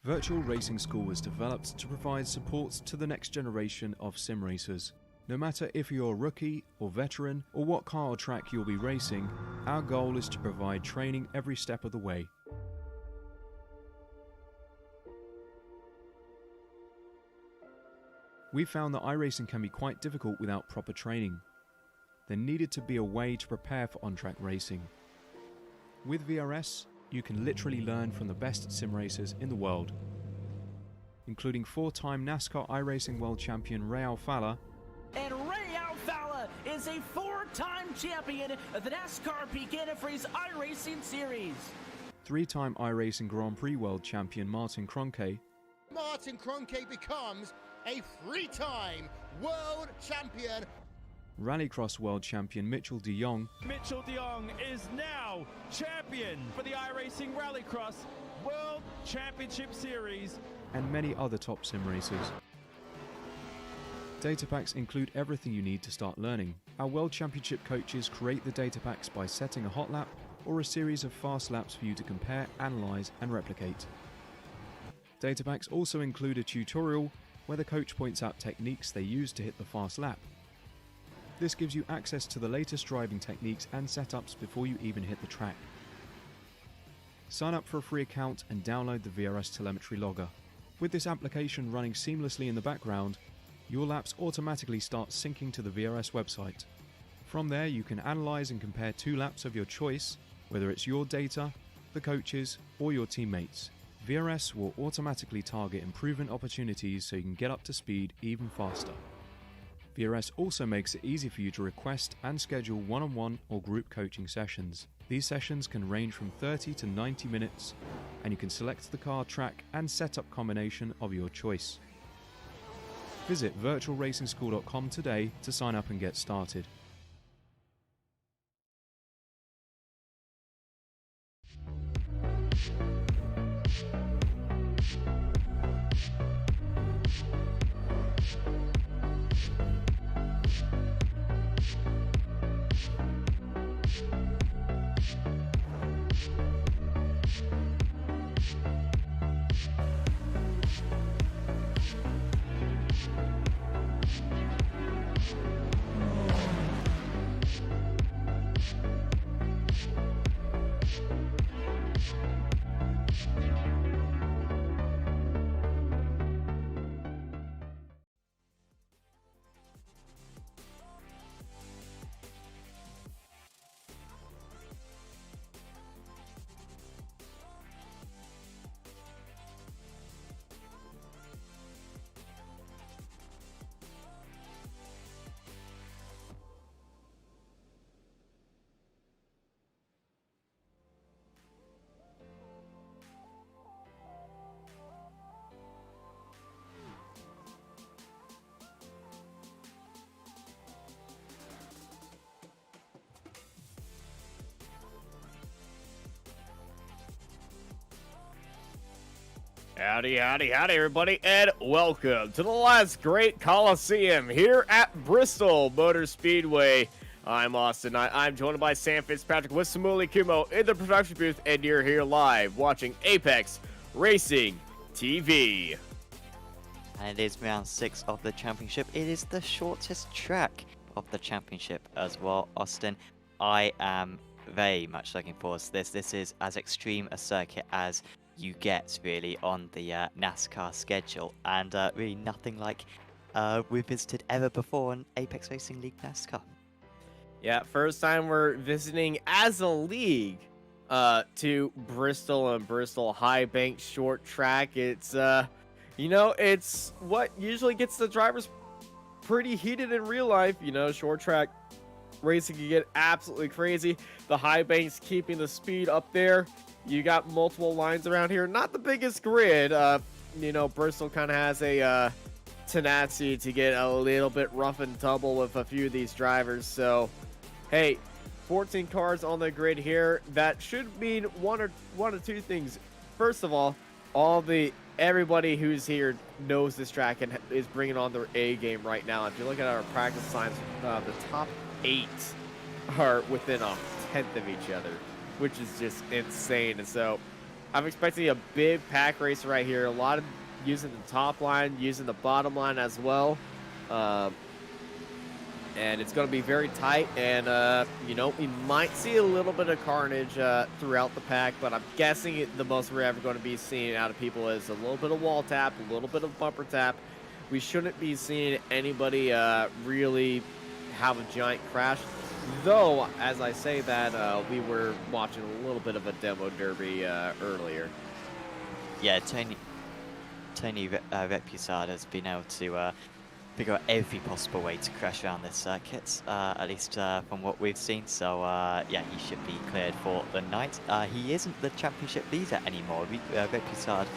Virtual Racing School was developed to provide support to the next generation of sim racers. No matter if you're a rookie or veteran or what car or track you'll be racing, our goal is to provide training every step of the way. We found that iRacing can be quite difficult without proper training. There needed to be a way to prepare for on-track racing. With VRS, you can literally learn from the best sim racers in the world, including 4-time NASCAR iRacing World Champion Ray Alfala. And Ray Alfala is a 4-time champion of the NASCAR Pekin Freeze iRacing Series. 3-time iRacing Grand Prix World Champion Martin Kroenke. Martin Kroenke becomes a 3-time world champion. Rallycross World Champion Mitchell de Jong. Mitchell de Jong is now champion for the iRacing Rallycross World Championship Series. And many other top sim racers. Data packs include everything you need to start learning. Our World Championship coaches create the data packs by setting a hot lap or a series of fast laps for you to compare, analyze, and replicate. Data packs also include a tutorial where the coach points out techniques they use to hit the fast lap. This gives you access to the latest driving techniques and setups before you even hit the track. Sign up for a free account and download the VRS telemetry logger. With this application running seamlessly in the background, your laps automatically start syncing to the VRS website. From there, you can analyze and compare 2 laps of your choice, whether it's your data, the coaches, or your teammates. VRS will automatically target improvement opportunities so you can get up to speed even faster. VRS also makes it easy for you to request and schedule one-on-one or group coaching sessions. These sessions can range from 30 to 90 minutes, and you can select the car, track, and setup combination of your choice. Visit virtualracingschool.com today to sign up and get started. Howdy, howdy, howdy, everybody, and welcome to the last great Coliseum here at Bristol Motor Speedway. I'm Austin. I'm joined by Sam Fitzpatrick with Samuli Kumo in the production booth, and you're here live watching Apex Racing TV. And it is round 6 of the championship. It is the shortest track of the championship as well, Austin. I am very much looking forward to this. This is as extreme a circuit as you get really on the NASCAR schedule, and really nothing like we've visited ever before on Apex Racing League NASCAR. Yeah, first time we're visiting as a league to Bristol and Bristol High Bank short track. It's you know, it's what usually gets the drivers pretty heated in real life. You know, short track racing can get absolutely crazy. The high banks keeping the speed up there. You got multiple lines around here. Not the biggest grid. You know, Bristol kind of has a tenacity to get a little bit rough and tumble with a few of these drivers. So, hey, 14 cars on the grid here. That should mean one or two things. First of all, everybody who's here knows this track and is bringing on their A game right now. If you look at our practice times, the top 8 are within a tenth of each other, which is just insane. And so, I'm expecting a big pack race right here. A lot of using the top line, using the bottom line as well. And it's going to be very tight. And, you know, we might see a little bit of carnage throughout the pack. But I'm guessing the most we're ever going to be seeing out of people is a little bit of wall tap, a little bit of bumper tap. We shouldn't be seeing anybody really have a giant crash. Though, as I say that, we were watching a little bit of a demo derby earlier. Yeah, Tony Repusard has been able to figure out every possible way to crash around this circuit, at least from what we've seen. So, yeah, he should be cleared for the night. He isn't the championship leader anymore. Repusard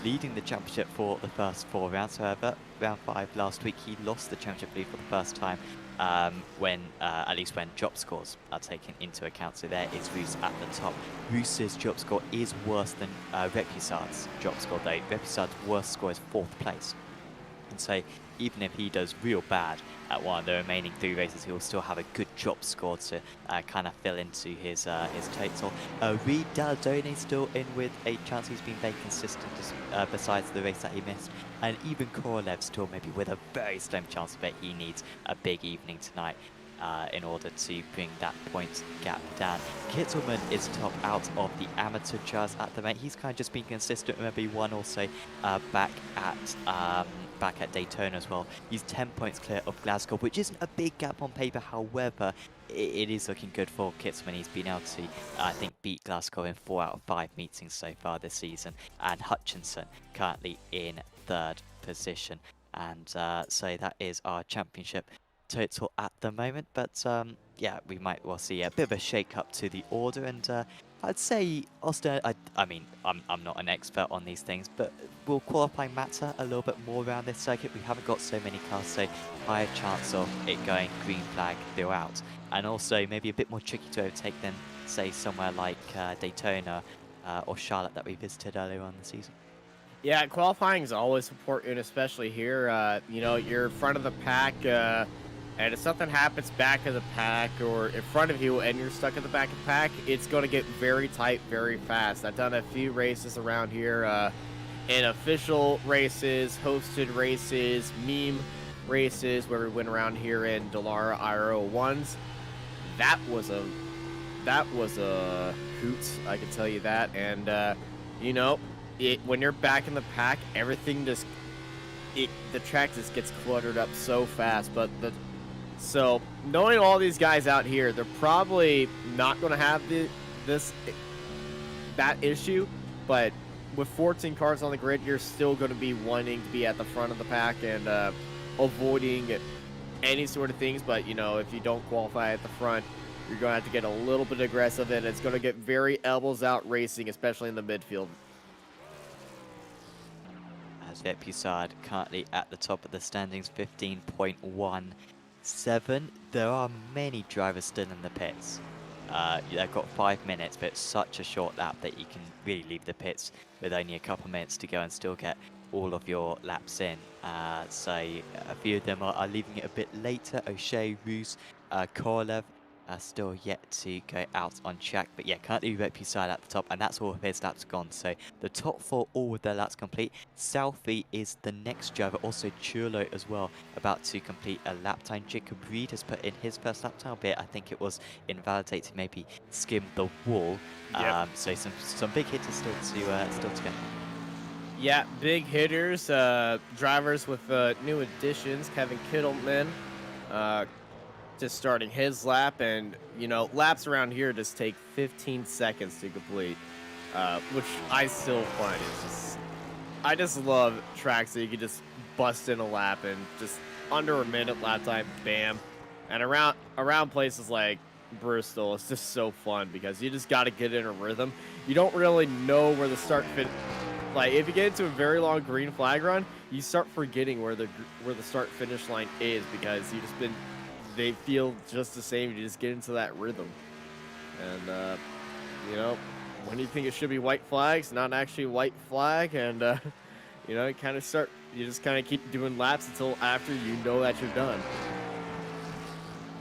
leading the championship for the first 4 rounds. However, round 5 last week, he lost the championship lead for the first time. When at least when drop scores are taken into account. So there is Roos at the top. Roos's drop score is worse than Repusard's drop score, though. Repusard's worst score is 4th place. And so even if he does real bad at one of the remaining 3 races, he will still have a good drop score to kind of fill into his total. Reed Daldone still in with a chance. He's been very consistent besides the race that he missed. And even Korolev still maybe with a very slim chance, but he needs a big evening tonight in order to bring that point gap down. Kittelman is top out of the amateur trials at the moment. He's kind of just been consistent. Remember, he won also back at Daytona as well. He's 10 points clear of Glasgow, which isn't a big gap on paper. However, it is looking good for Kittelman. He's been able to, I think, beat Glasgow in 4 out of 5 meetings so far this season. And Hutchinson currently in 3rd position. And so that is our championship total at the moment. But yeah, we might well see a bit of a shake-up to the order. And I'd say Austin, I mean, I'm not an expert on these things, but will qualifying matter a little bit more around this circuit? We haven't got so many cars, so higher chance of it going green flag throughout. And also maybe a bit more tricky to overtake than, say, somewhere like Daytona or Charlotte that we visited earlier on in the season. Yeah, qualifying is always important, especially here. You know, you're in front of the pack, and if something happens back of the pack or in front of you and you're stuck at the back of the pack, it's going to get very tight very fast. I've done a few races around here, in official races, hosted races, meme races, where we went around here in Dallara IRL 1s. That was a hoot, I can tell you that. And, you know, when you're back in the pack, everything just, the track just gets cluttered up so fast. So knowing all these guys out here, they're probably not going to have that issue, but with 14 cars on the grid, you're still going to be wanting to be at the front of the pack and avoiding any sort of things. But, you know, if you don't qualify at the front, you're going to have to get a little bit aggressive, and it's going to get very elbows out racing, especially in the midfield. As Repusard currently at the top of the standings, 15.17. There are many drivers still in the pits. They've got 5 minutes, but it's such a short lap that you can really leave the pits with only a couple minutes to go and still get all of your laps in. So a few of them are leaving it a bit later. O'Shea, Roos, Korolev still yet to go out on track. But yeah, currently Repusard at the top, and that's all of his laps gone. So the top 4 all with their laps complete. Southie is the next driver, also Chulo as well, about to complete a lap time. Jacob Reed has put in his first lap time, albeit I think it was invalidated, maybe skimmed the wall. Yep. So some big hitters still to go. Yeah, big hitters, drivers with new additions. Kevin Kittelman, just starting his lap, and you know, laps around here just take 15 seconds to complete, which I still find is just, I just love tracks that you can just bust in a lap and just under a minute lap time, bam. And around places like Bristol, it's just so fun because you just got to get in a rhythm. You don't really know where the start fit. Like if you get into a very long green flag run, you start forgetting where the start finish line is because they feel just the same. You just get into that rhythm. And, you know, when you think it should be white flags, not actually white flag. And, you know, Yeah, you just kind of keep doing laps until after you know that you're done.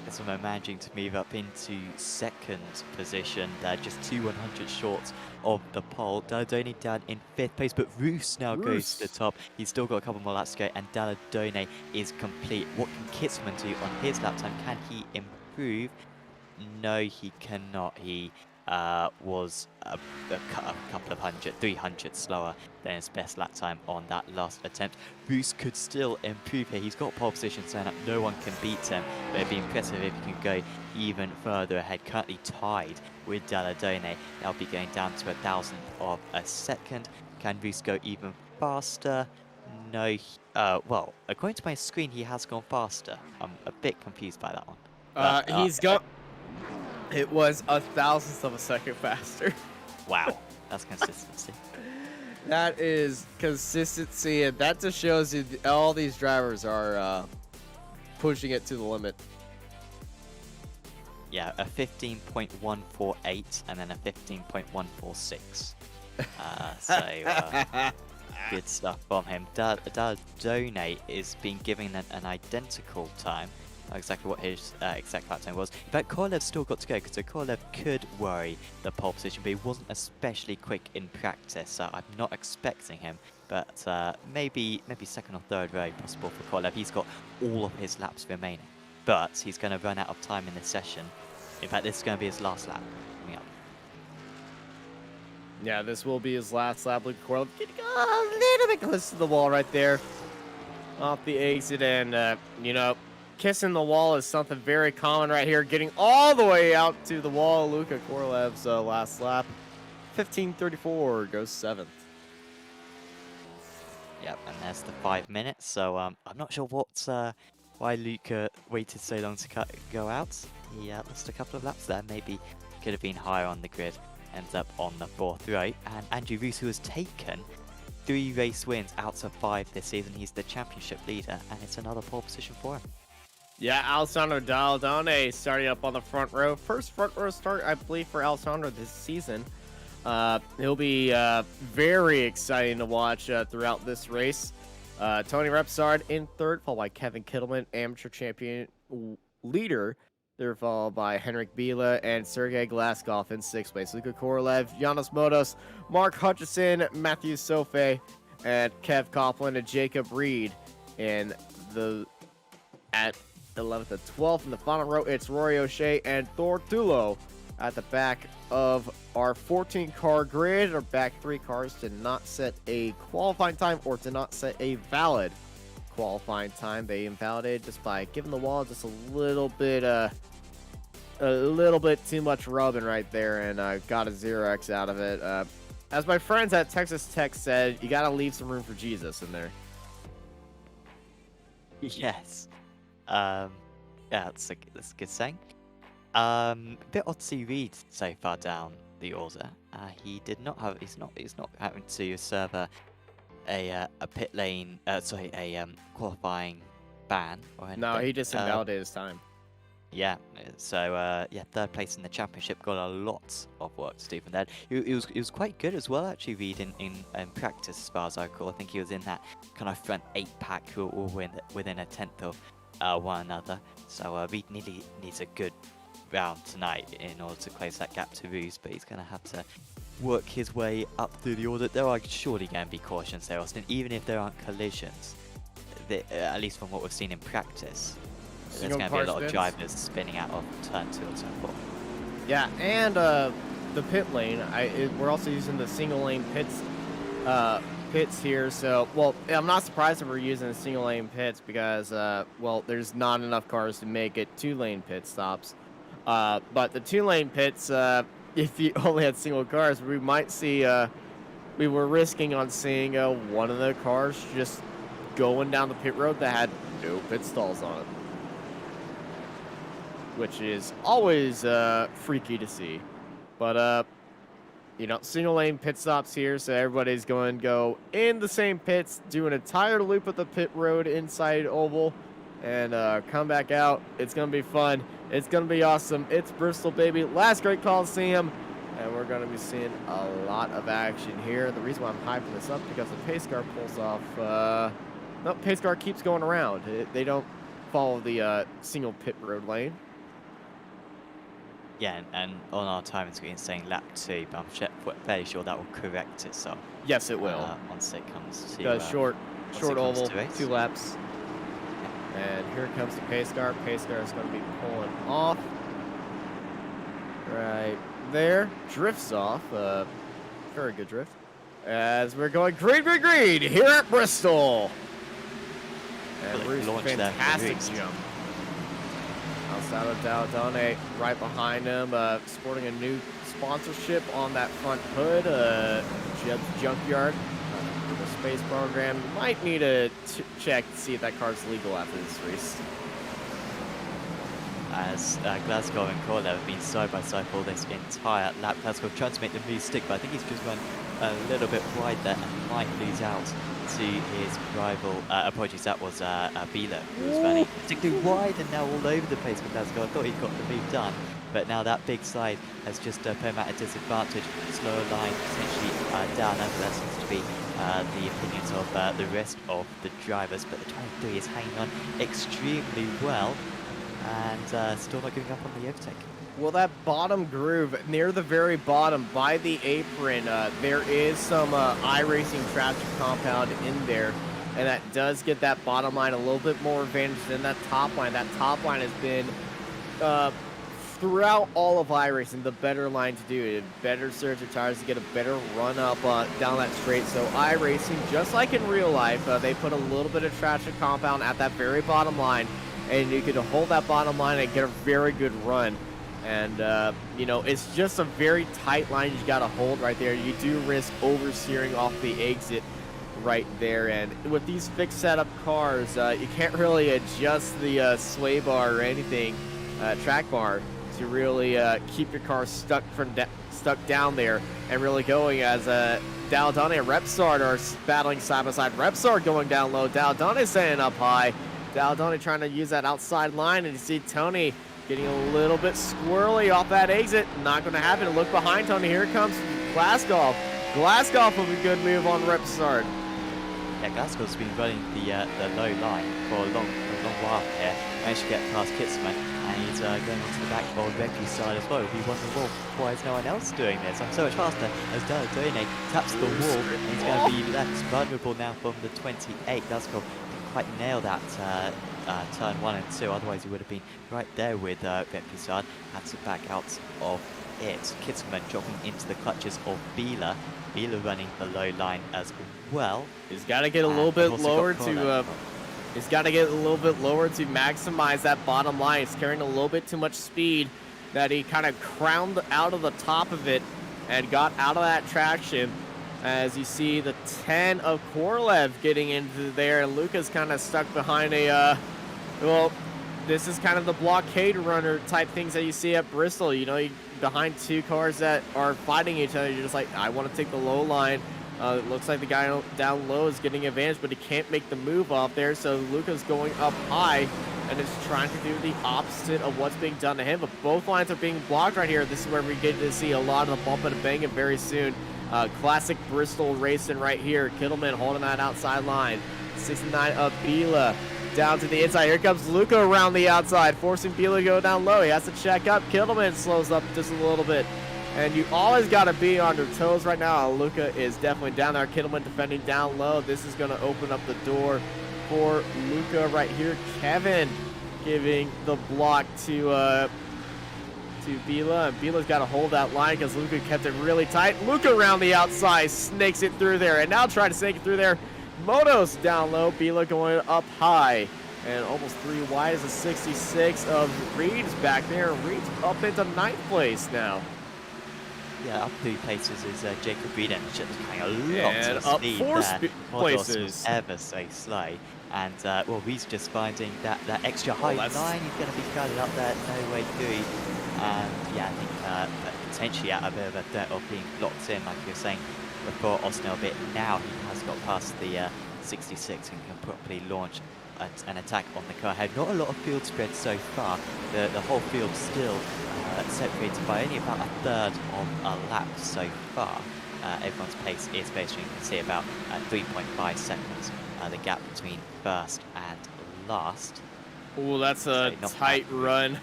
Gizmo managing to move up into second position. They're just 2 100 short of the pole. Daladone down in 5th place, but Roos now goes to the top. He's still got a couple more laps to go, and Daladone is complete. What can Kitsman do on his lap time? Can he improve? No, he cannot. He was a couple of 300 slower than his best lap time on that last attempt. Roos could still improve here. He's got pole position set up. No one can beat him, but it'd be impressive if he can go even further ahead. Currently tied with Daladone. They'll be going down to 1,000th of a second. Can Roos go even faster? No. Well, according to my screen, he has gone faster. I'm a bit confused by that one. He's got. It was 1,000th of a second faster. Wow, that's consistency. That is consistency, and that just shows you all these drivers are pushing it to the limit. Yeah, a 15.148 and then a 15.146. Good stuff from him. Daladone is being given an identical time. Not exactly what his exact lap time was. But Korolev's still got to go, because Korolev could worry the pole position, but he wasn't especially quick in practice, so I'm not expecting him. But maybe second or third very possible for Korolev. He's got all of his laps remaining, but he's going to run out of time in this session. In fact, this is going to be his last lap coming up. Yeah, this will be his last lap. Luke Korolev getting a little bit close to the wall right there. Off the exit, and, you know, kissing the wall is something very common right here. Getting all the way out to the wall. Luka Korolev's last lap. 15:34 goes 7th. Yep, and there's the 5 minutes. So I'm not sure why Luka waited so long to go out. He lost a couple of laps there. Maybe could have been higher on the grid. Ends up on the 4th row. And Andrew Roos, who has taken 3 race wins out of 5 this season. He's the championship leader, and it's another pole position for him. Yeah, Alessandro Daladone starting up on the front row. First front row start, I believe, for Alessandro this season. He'll be very exciting to watch throughout this race. Tony Repsard in 3rd, followed by Kevin Kittleman, amateur champion leader. They're followed by Henrik Biela and Sergei Glaskov in 6th place. Luka Korolev, Janos Motos, Mark Hutchison, Matthew Sofe, and Kev Copeland and Jacob Reed at 11th and 12th. In the final row, it's Rory O'Shea and Thor Tulo at the back of our 14-car grid. Our back 3 cars did not set a qualifying time or did not set a valid qualifying time. They invalidated just by giving the wall just a little bit too much rubbing right there, and got a 0x out of it. As my friends at Texas Tech said, you got to leave some room for Jesus in there. Yes. Yeah, that's a good saying. Bit odd to see Reed so far down the order. He's not having to serve a pit lane, qualifying ban or anything. No, he just invalidated his time. Yeah, so yeah, 3rd place in the championship, got a lot of work to do from there. He was quite good as well, actually, Reed, in practice, as far as I recall. I think he was in that kind of front 8-pack who were all within a 10th of one another. So Reed needs a good round tonight in order to close that gap to Roos, but he's going to have to work his way up through the order. There are surely going to be cautions there, Austin, even if there aren't collisions, at least from what we've seen in practice. There's going to be a lot of drivers spinning out of turn 2 and turn 4. Yeah, and the pit lane, we're also using the single lane pits here. So, well, I'm not surprised if we're using single lane pits because, well, there's not enough cars to make it 2-lane pit stops. But the 2-lane pits, if you only had single cars, we might see, we were risking on seeing one of the cars just going down the pit road that had no pit stalls on it, which is always freaky to see. But, you know, single lane pit stops here, so everybody's going to go in the same pits, do an entire loop of the pit road inside oval, and come back out. It's going to be fun. It's going to be awesome. It's Bristol, baby. Last great Coliseum, and we're going to be seeing a lot of action here. The reason why I'm hyping this up because the pace car pulls off. No, pace car keeps going around. They don't follow the single pit road lane. Yeah, and on our timing screen it's saying lap 2, but I'm fairly sure that will correct itself. Yes, it will. Once it comes to Short oval, to 2 laps. And here comes the pace car. Pace car is going to be pulling off. Right there. Drifts off. Very good drift. As we're going green here at Bristol. And Really Bruce, launched that fantastic roost. jump. Outside of Daldane right behind him, sporting a new sponsorship on that front hood. Junkyard. The space program. You might need to check to see if that car's legal after this race. As Glasgow and Corlev have been side by side for this entire lap. Glasgow trying to make the move stick, but I think he's just run a little bit wide there and might lose out to his rival. Apologies, that was Bila, who was running particularly wide and now all over the place for Glasgow. I thought he got the move done, but now that big side has just put him at a disadvantage. Slower line potentially down, and that seems to be the opinions of the rest of the drivers, but the 23 is hanging on extremely well and still not giving up on the overtake. Well, that bottom groove near the very bottom by the apron, there is some iRacing traction compound in there, and that does get that bottom line a little bit more advantage than that top line. That top line has been throughout all of iRacing the better line to do it. Better surge of tires to get a better run up down that straight. So iRacing, just like in real life, they put a little bit of traction compound at that very bottom line, and you could hold that bottom line and get a very good run. And, you know, it's just a very tight line you got to hold right there. You do risk oversteering off the exit right there. And with these fixed setup cars, you can't really adjust the sway bar or anything, track bar, to really keep your car stuck down there and really going, as Daldane and Repsard are battling side by side. Repsard going down low, Daldane staying up high. Daldane trying to use that outside line, and you see Tony getting a little bit squirrely off that exit. Not going to happen. Look behind Tony. Here comes Glasgow. Glasgow with a good move on Repsard. Yeah, Glasgow's been running the low line for a long while here. Managed to get past Kitzman, and he's going into the back of Becky's side as well. He wondering, well, why is no one else doing this? I'm so much faster as Daldane taps the wall, and he's going to be left vulnerable now from the 28. Glasgow didn't quite nail that turn 1 and 2, otherwise he would have been right there with Repsard. Had to back out of it. Kitzman dropping into the clutches of Bila. Bila running the low line as well. He's got to get a little bit lower to he's got to get a little bit lower to maximize that bottom line. He's carrying a little bit too much speed that he kind of crowned out of the top of it and got out of that traction. As you see the 10 of Korlev getting into there, and Luca's kind of stuck behind a well, this is kind of the blockade runner type things that you see at Bristol. You know, behind 2 cars that are fighting each other, you're just like, I want to take the low line. It looks like the guy down low is getting advantage, but he can't make the move off there. So Luca's going up high and is trying to do the opposite of what's being done to him. But both lines are being blocked right here. This is where we get to see a lot of the bump and banging very soon. Classic Bristol racing right here. Kittleman holding that outside line. 69 of Bila. Down to the inside. Here comes Luca around the outside, forcing Bila to go down low. He has to check up. Kittleman slows up just a little bit. And you always got to be on your toes right now. Luca is definitely down there. Kittleman defending down low. This is going to open up the door for Luca right here. Kevin giving the block to Bila. And Bila's got to hold that line because Luca kept it really tight. Luca around the outside snakes it through there. And now trying to snake it through there. Motos down low, Bila going up high, and almost 3 wide is a 66 of Reed's back there. Reed's up into 9th place now. Yeah, up 3 places is Jacob Reed, and just kind of lots and of up speed 4 there. places. Was ever so slow, and well, Reed's just finding that extra high line. He's going to be guided up there, no way through, and yeah, I think potentially at a bit of a threat of being locked in, like you were saying before, Austin a bit. Now he has got past the 66 and can properly launch an attack on the car ahead. Not a lot of field spread so far. The whole field still separated by only about a third of a lap so far. Everyone's pace is basically, you can see, about 3.5 seconds. The gap between first and last. Oh, that's a tight run.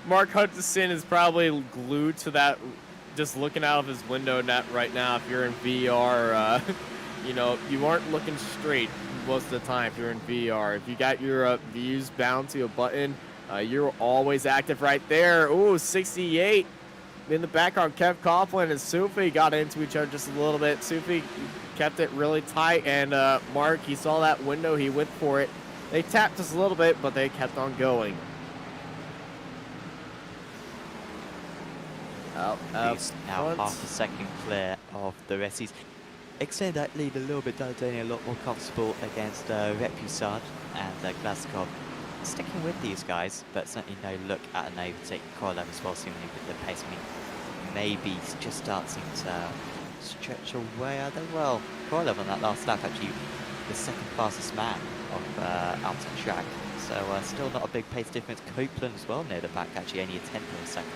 Mark Hutchison is probably glued to that, just looking out of his window net right now. If you're in VR, you know, you aren't looking straight most of the time if you're in VR. If you got your views bound to a button, you're always active right there. Ooh, 68 in the background. Kev Coughlin and Sufi got into each other just a little bit. Sufi kept it really tight, and Mark, he saw that window, he went for it. They tapped us a little bit, but they kept on going. Now half a second clear of the Resties. Extend that lead a little bit, Daladone a lot more comfortable against Repusard and Glasgow. Sticking with these guys, but certainly no look at an overtaking Korolev as well, seemingly with the pace. I mean, maybe just starting to stretch away. I don't well. Korolev on that last lap, actually the second fastest man of out of track. So still not a big pace difference. Copeland as well near the back, actually only a 10th of a second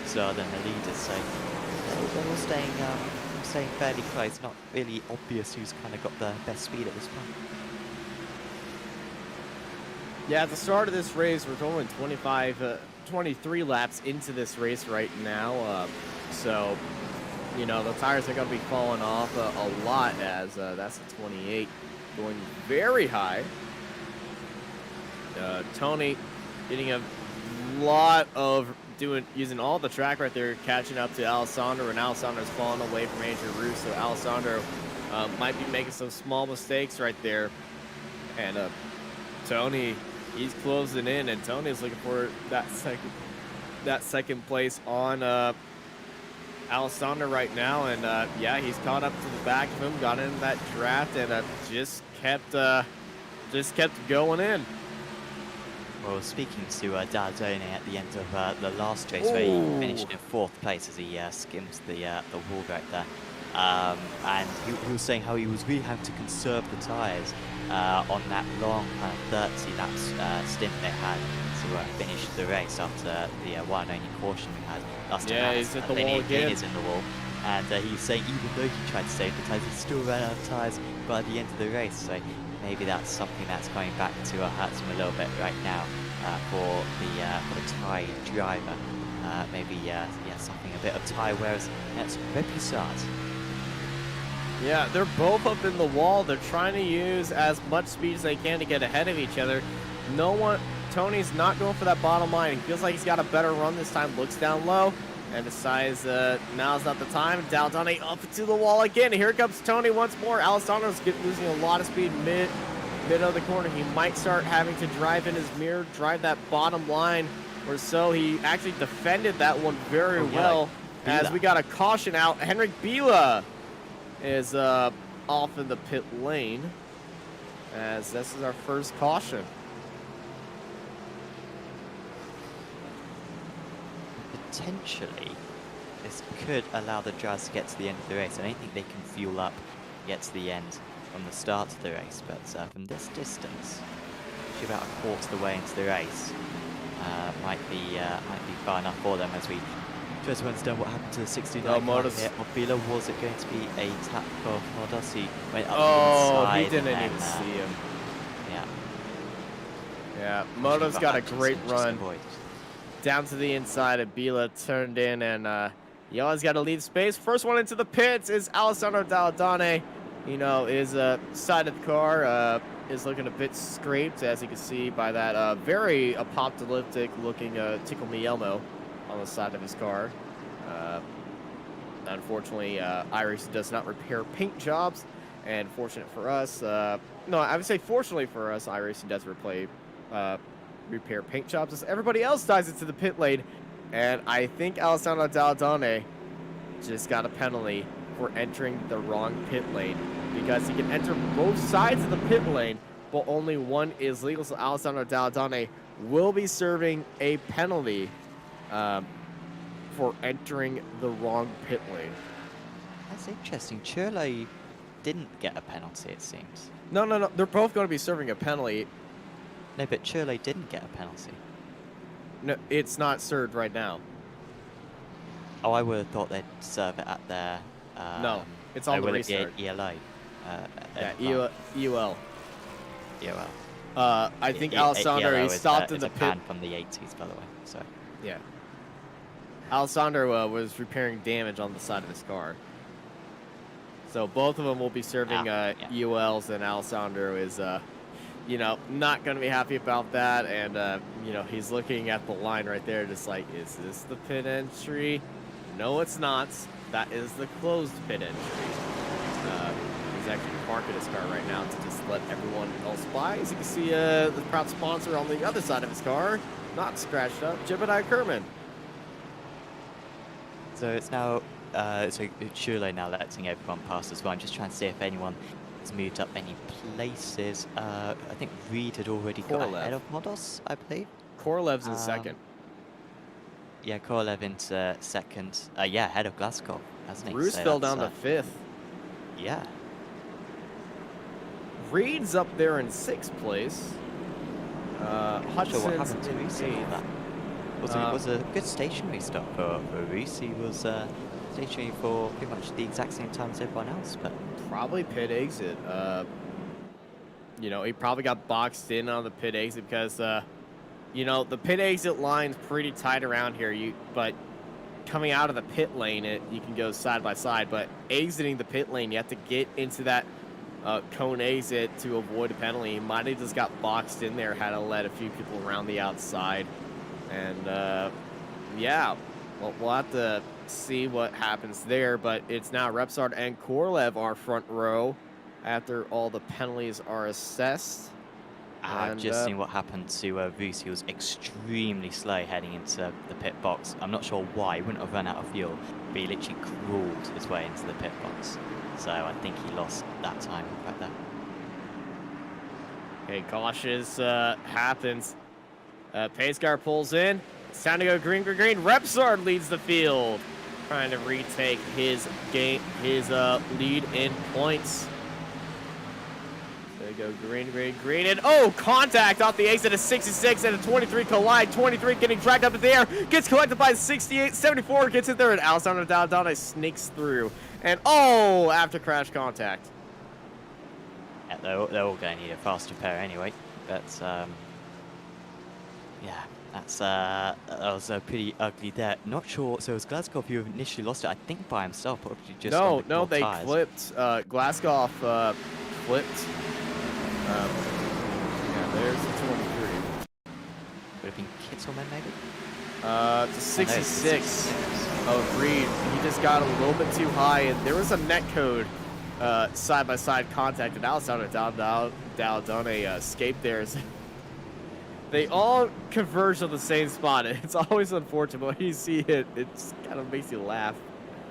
slower than the leaders. So they're all staying fairly close. Not really obvious who's kind of got the best speed at this point. Yeah, at the start of this race, we're going 23 laps into this race right now. So, you know, the tires are going to be falling off a lot, as that's the 28 going very high. Tony getting a lot of using all the track right there, catching up to Alessandro, and Alessandro's falling away from Andrew Roos, so Alessandro might be making some small mistakes right there. And Tony, he's closing in, and Tony's looking for that second place on Alessandro right now. And yeah, he's caught up to the back of him, got into that draft, and just kept going in. Well, speaking to Daladone at the end of the last race, where he finished in 4th place as he skims the wall right there. And he was saying how he was really having to conserve the tyres on that long 30 laps stint they had to finish the race after the one and only caution we had last time. Yeah, he's hit the wall again. He's in the wall. And he's saying even though he tried to save the tyres, he still ran out of tyres by the end of the race. So maybe that's something that's coming back to hurt him a little bit right now for the Thai driver. Maybe something a bit of tyre, whereas that's Repusard. Yeah, they're both up in the wall. They're trying to use as much speed as they can to get ahead of each other. Tony's not going for that bottom line. He feels like he's got a better run this time. Looks down low and decides now's not the time. Daladone up to the wall again. Here comes Tony once more. Alessandro's losing a lot of speed mid of the corner. He might start having to drive in his mirror, drive that bottom line or so. He actually defended that one very well. As we got a caution out. Henrik Bila is off in the pit lane, as this is our first caution. Potentially, this could allow the drivers to get to the end of the race. I don't think they can fuel up, get to the end from the start of the race, but from this distance, actually about a quarter of the way into the race, might be far enough for them. As we try to understand what happened to the 69 here of Bila. Was it going to be a tap for Modos? He went up the inside. He didn't even see him. Yeah. Yeah, Modos got a great run down to the inside, and Bila turned in, and you always got to leave space. First one into the pits is Alessandro Daladone. You know, his side of the car is looking a bit scraped, as you can see by that very apocalyptic looking Tickle Me Elmo on the side of his car. Unfortunately, iRacing does not repair paint jobs, and fortunate for us, no, I would say fortunately for us, iRacing does repair paint jobs as everybody else dives into the pit lane. And I think Alessandro Daladone just got a penalty for entering the wrong pit lane, because he can enter both sides of the pit lane, but only one is legal. So Alessandro Daladone will be serving a penalty for entering the wrong pit lane. That's interesting. Churlo didn't get a penalty, it seems. No. They're both going to be serving a penalty. No, but Churlo didn't get a penalty. No, it's not served right now. Oh, I would have thought they'd serve it at their... no, it's on the restart. ELO. EUL. EUL. I think Alessandro, he stopped in the pit. Banned from the 80s, by the way. So. Yeah. Alessandro was repairing damage on the side of his car. So both of them will be serving ULs, and Alessandro is, you know, not going to be happy about that. And, you know, he's looking at the line right there just like, is this the pit entry? No, it's not. That is the closed pit entry. He's actually parking his car right now to just let everyone else by. As you can see, the proud sponsor on the other side of his car, not scratched up, Jebediah Kerman. So it's now, so Shule now letting everyone pass as well. I'm just trying to see if anyone has moved up any places. I think Reed had already got ahead of Modos, I believe. Korolev's in second. Yeah, Korolev into second. Yeah, ahead of Glasgow, hasn't he? Bruce fell down to fifth. Yeah. Reed's up there in sixth place. Hudson's what happened to in Reese eighth. that? It was a good stationary stop for Reese. He was stationary for pretty much the exact same time as everyone else, but probably pit exit. You know, he probably got boxed in on the pit exit because, you know, the pit exit line's pretty tight around here. But coming out of the pit lane, you can go side by side. But exiting the pit lane, you have to get into that cone exit to avoid a penalty. He might have just got boxed in there, had to let a few people around the outside. And, yeah, well, we'll have to see what happens there. But it's now Repsard and Korolev are front row after all the penalties are assessed. I've just seen what happened to Reese. He was extremely slow heading into the pit box. I'm not sure why. He wouldn't have run out of fuel, but he literally crawled his way into the pit box. So I think he lost that time right there. Okay, cautious happens. Pace car pulls in. It's time to go green, green, green. Repsard leads the field, trying to retake his lead in points. There you go, green, green, green, and oh, contact off the exit of 66 and a 23 collide. 23 getting dragged up in the air, gets collected by 68. 74 gets it there, and Alessandro Daldana sneaks through. And oh, after crash contact. Yeah, they're all going to need a fast repair anyway, but yeah, that was a pretty ugly death. Not sure. So it was Glasgow who initially lost it, I think by himself, probably just no, they tires. flipped. Glasgow flipped. Yeah, there's the 23. Would have been Kittelman maybe? The 66 of Reed. He just got a little bit too high, and there was a netcode side-by-side contact, and Alessandro done a escape there. They all converge on the same spot. It's always unfortunate when you see it. It kind of makes you laugh.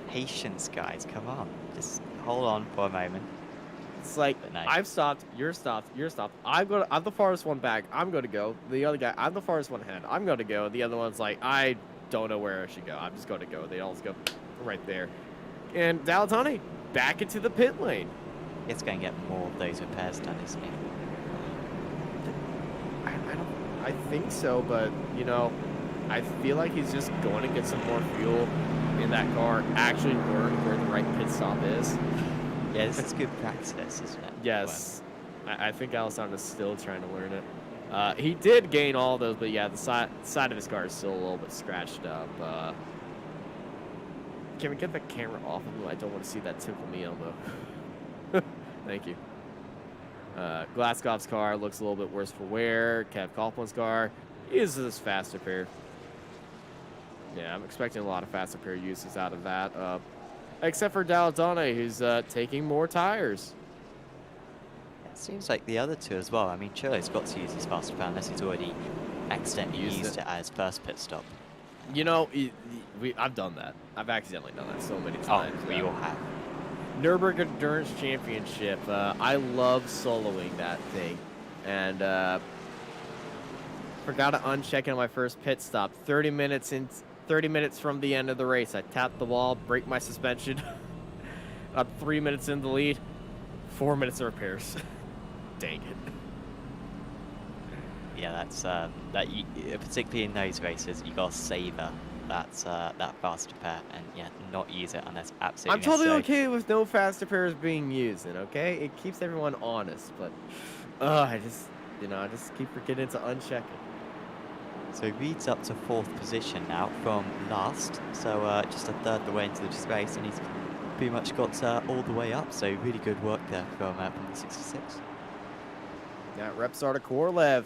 Patience, guys. Come on. Just hold on for a moment. It's like, I've stopped, you're stopped, you're stopped. I'm the farthest one back. I'm going to go. The other guy, I'm the farthest one ahead. I'm going to go. The other one's like, I don't know where I should go. I'm just going to go. They all just go right there. And Dalatani back into the pit lane. It's going to get more of those repairs done, isn't it? I think so, but, you know, I feel like he's just going to get some more fuel in that car, actually learn where the right pit stop is. Yeah, this is good practice, isn't it? Yes. I think Alessandro's still trying to learn it. He did gain all those, but yeah, the side of his car is still a little bit scratched up. Can we get the camera off of him? I don't want to see that tickle me elbow. Thank you. Glasgow's car looks a little bit worse for wear. Kev Copeland's car uses fast repair. Yeah, I'm expecting a lot of fast repair uses out of that. Except for Daladone, who's taking more tires. It seems like the other two as well. I mean, Churlo's got to use his fast repair unless he's already accidentally used it as first pit stop. You know, I've done that. I've accidentally done that so many times. Oh, we all have. Nürburgring Endurance Championship. I love soloing that thing. And forgot to uncheck on my first pit stop. 30 minutes from the end of the race. I tapped the wall, break my suspension. I'm 3 minutes in the lead. 4 minutes of repairs. Dang it. Yeah, that's particularly in those races, you gotta savor that fast repair and yeah, not use it unless absolutely I'm totally necessary. okay with no fast repairs being used, and okay, it keeps everyone honest. But I just keep forgetting to uncheck it. So Reed's up to 4th position now from last. So just a third of the way into this race, and he's pretty much got all the way up. So really good work there from the 66. Yeah, Repstar to Korlev.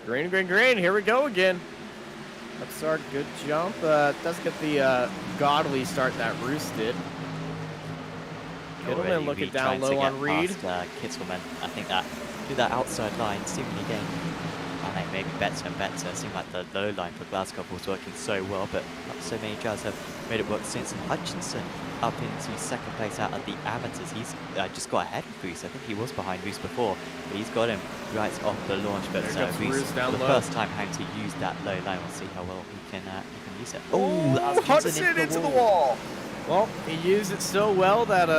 Green, green, green. Here we go again. Repstar, good jump. Doesn't get the godly start that Roos did. Kittleman looking down low on Reed. Kittleman, I think that through that outside line, seemingly getting maybe better and better. It seemed like the low line for Glasgow was working so well, but not so many drivers have made it work since. And Hutchinson up into 2nd place out of the amateurs. He's just got ahead of Rees. I think he was behind Rees before, but he's got him right off the launch. But Rees, for the first time, having to use that low line. We'll see how well he can use it. Oh, that's Hudson into the wall. Well, he used it so well that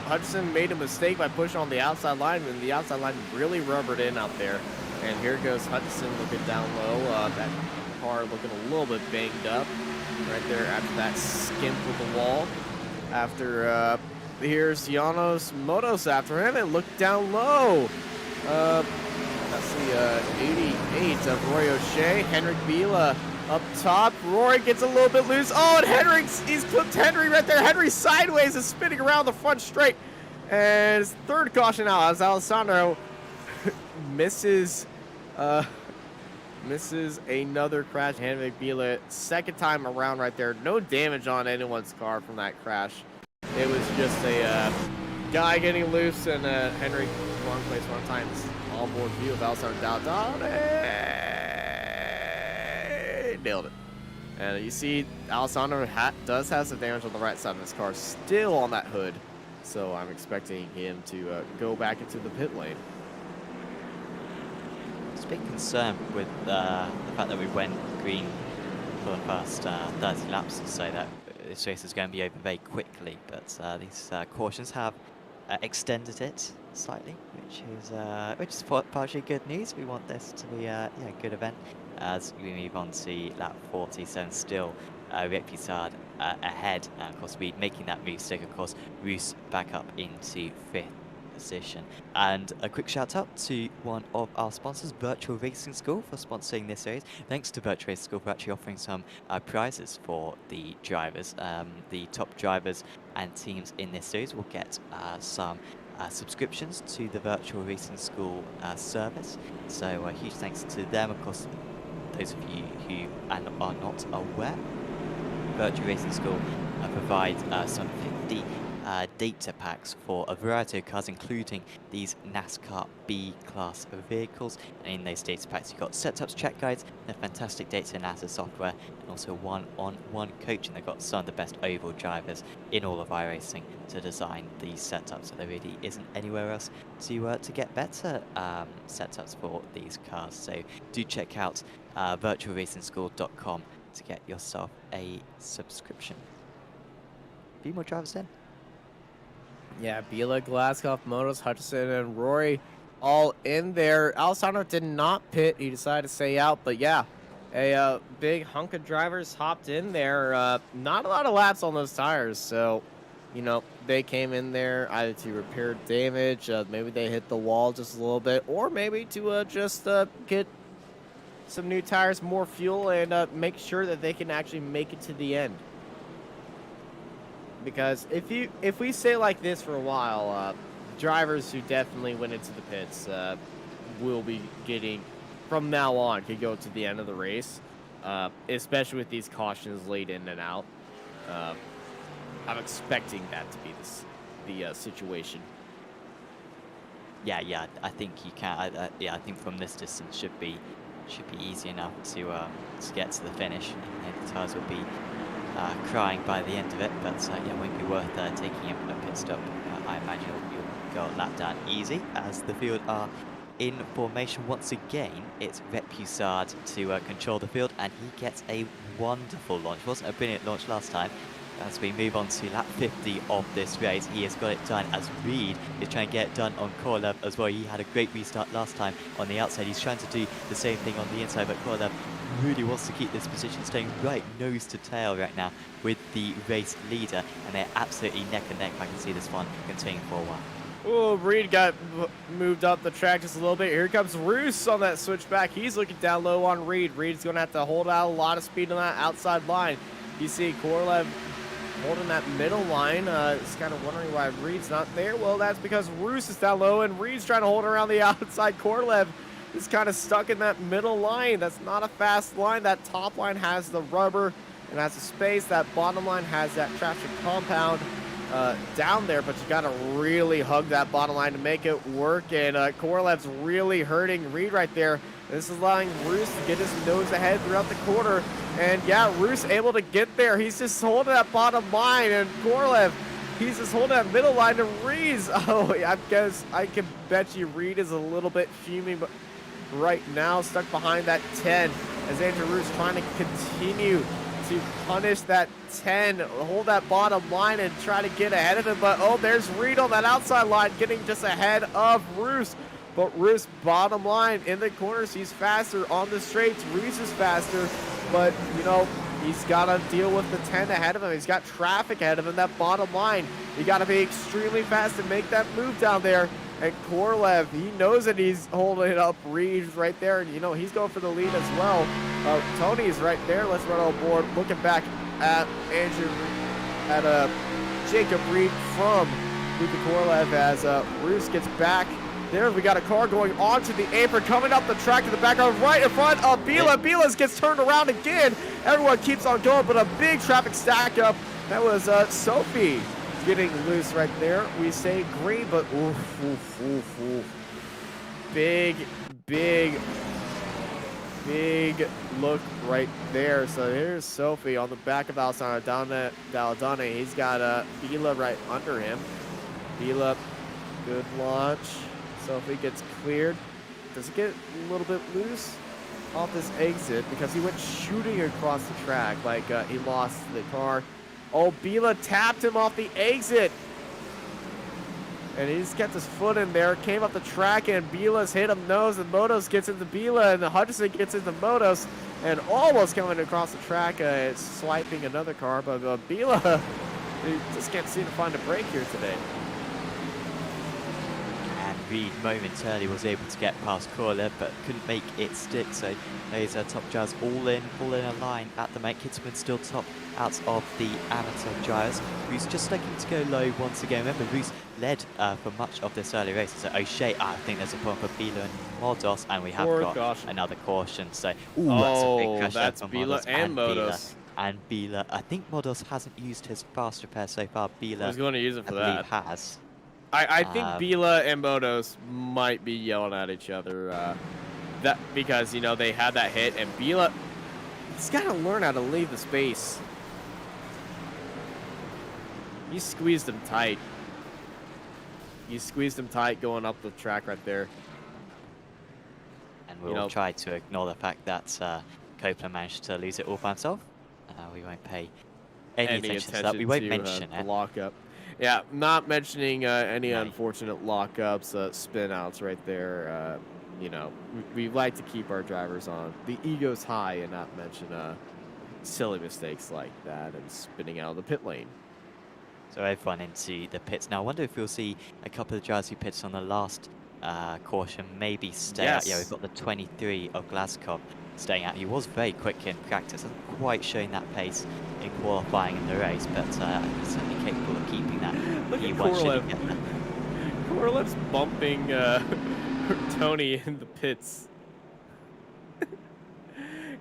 Hudson made a mistake by pushing on the outside line, and the outside line really rubbered in out there. And here goes Hudson looking down low. That car looking a little bit banged up right there after that skimp with the wall. After here's Janos Motos after him, and look down low. That's the 88 of Roy O'Shea. Henrik Biela up top. Roy gets a little bit loose. Oh, and he's clipped Henry right there. Henry sideways is spinning around the front straight. And his 3rd caution out as Alessandro misses another crash. Henrik Biela, 2nd time around right there. No damage on anyone's car from that crash. It was just a guy getting loose, and Henrik, wrong place, wrong time. All-board view of Alessandro Daldone. Nailed it. And you see Alessandro does have some damage on the right side of his car, still on that hood. So I'm expecting him to go back into the pit lane. It's a big concern with the fact that we went green for the first 30 laps, so that this race is going to be over very quickly. But these cautions have extended it slightly, which is partially good news. We want this to be a good event as we move on to lap 47. Still Repusard ahead, and of course Reed making that move stick. Of course Roos back up into 5th position. And a quick shout out to one of our sponsors, Virtual Racing School, for sponsoring this series. Thanks to Virtual Racing School for actually offering some prizes for the drivers. The top drivers and teams in this series will get some subscriptions to the Virtual Racing School service. So huge thanks to them. Of course, those of you who are not aware, Virtual Racing School provide some 50 data packs for a variety of cars, including these NASCAR B-class vehicles. And in those data packs, you've got setups, track guides, and fantastic data analysis software, and also one-on-one coaching. They've got some of the best oval drivers in all of iRacing to design these setups, so there really isn't anywhere else to get better setups for these cars. So do check out virtualracingschool.com to get yourself a subscription. A few more drivers in. Yeah, Biela, Glasgow, Motos, Hutchinson, and Rory all in there. Alessandro did not pit. He decided to stay out. But yeah, a big hunk of drivers hopped in there. Not a lot of laps on those tires. So, you know, they came in there either to repair damage. Maybe they hit the wall just a little bit. Or maybe to just get some new tires, more fuel, and make sure that they can actually make it to the end. Because if we stay like this for a while, drivers who definitely went into the pits will be getting, from now on, could go to the end of the race, especially with these cautions laid in and out. I'm expecting that to be the situation. Yeah, I think you can. I think from this distance should be easy enough to get to the finish. And the tires will be crying by the end of it, but yeah, it won't be worth taking a pit stop. I imagine you'll go lap down easy as the field are in formation once again. It's Repusard to control the field, and he gets a wonderful launch. It wasn't a brilliant launch last time. As we move on to lap 50 of this race, he has got it done as Reed is trying to get it done on Korlev as well. He had a great restart last time on the outside. He's trying to do the same thing on the inside, but Korlev really wants to keep this position, staying right nose to tail right now with the race leader, and they're absolutely neck and neck. I can see this one continuing for a while. Oh, Reed got moved up the track just a little bit. Here comes Roos on that switchback. He's looking down low on Reed. Reed's going to have to hold out a lot of speed on that outside line. You see Korlev holding that middle line. He's kind of wondering why Reed's not there. Well, that's because Roos is down low, and Reed's trying to hold around the outside. Korlev is kind of stuck in that middle line. That's not a fast line. That top line has the rubber and has the space. That bottom line has that traction compound down there, but you got to really hug that bottom line to make it work. And Korlev's really hurting Reed right there. This is allowing Roos to get his nose ahead throughout the quarter. And yeah, Roos able to get there. He's just holding that bottom line, and Korlev, he's just holding that middle line to Reed's. Oh, I guess I can bet you Reed is a little bit fuming, but right now stuck behind that 10 as Andrew Roos trying to continue to punish that 10, hold that bottom line and try to get ahead of him. But oh, there's Reed on that outside line getting just ahead of Roos. But Roos bottom line in the corners, he's faster on the straights. Roos is faster, but you know, he's got to deal with the 10 ahead of him. He's got traffic ahead of him, that bottom line. You got to be extremely fast to make that move down there. And Korlev, he knows that he's holding up Reed right there, and you know, he's going for the lead as well. Tony's right there. Let's run on board. Looking back at Jacob Reed from Luka Korlev as Roos gets back. There we got a car going onto the apron, coming up the track to the background, right in front of Bila. Bilas gets turned around again. Everyone keeps on going, but a big traffic stack up. That was Sophie getting loose right there. We say green, but oof, oof, oof, oof. Big look right there. So here's Sophie on the back of Alessandro Dalladone. He's got Bila right under him. Bila, good launch. Sophie gets cleared. Does it get a little bit loose off this exit because he went shooting across the track like he lost the car. Oh, Bila tapped him off the exit. And he just kept his foot in there, came up the track, and Bila's hit him nose, and Motos gets into Bila, and the Hutchinson gets into Motos, and almost coming across the track, swiping another car, but Bila, he just can't seem to find a break here today. And Reed momentarily was able to get past Korlev, but couldn't make it stick, so those top drivers all in a line at the mate. Kidsman still top out of the amateur drivers. Roos just looking to go low once again. Remember, Roos led for much of this early race. So O'Shea, I think there's a point for Bila and Modos, and we have got another caution. So that's a big crash that's for Bila Modos and Modos. And Bila, I think Modos hasn't used his fast repair so far. Bila, he's going to use it for that. Has. I think Bila and Modos might be yelling at each other. That because you know they had that hit, and Bila, he's got to learn how to leave the space. You squeezed him tight. You squeezed him tight going up the track right there. And we'll try to ignore the fact that Copeland managed to lose it all by himself. We won't pay any attention to that. We won't mention it. Lockup. Yeah, not mentioning any unfortunate lockups, spin outs right there. You know, we like to keep our drivers on the egos high and not mention silly mistakes like that and spinning out of the pit lane. So everyone into the pits. Now I wonder if we'll see a couple of drivers who pitched on the last caution maybe stay out. Yeah, we've got the 23 of Glasgow staying out. He was very quick in practice, hasn't quite showing that pace in qualifying in the race, but he's certainly capable of keeping that. Look at Korlev. Korlev's bumping Tony in the pits.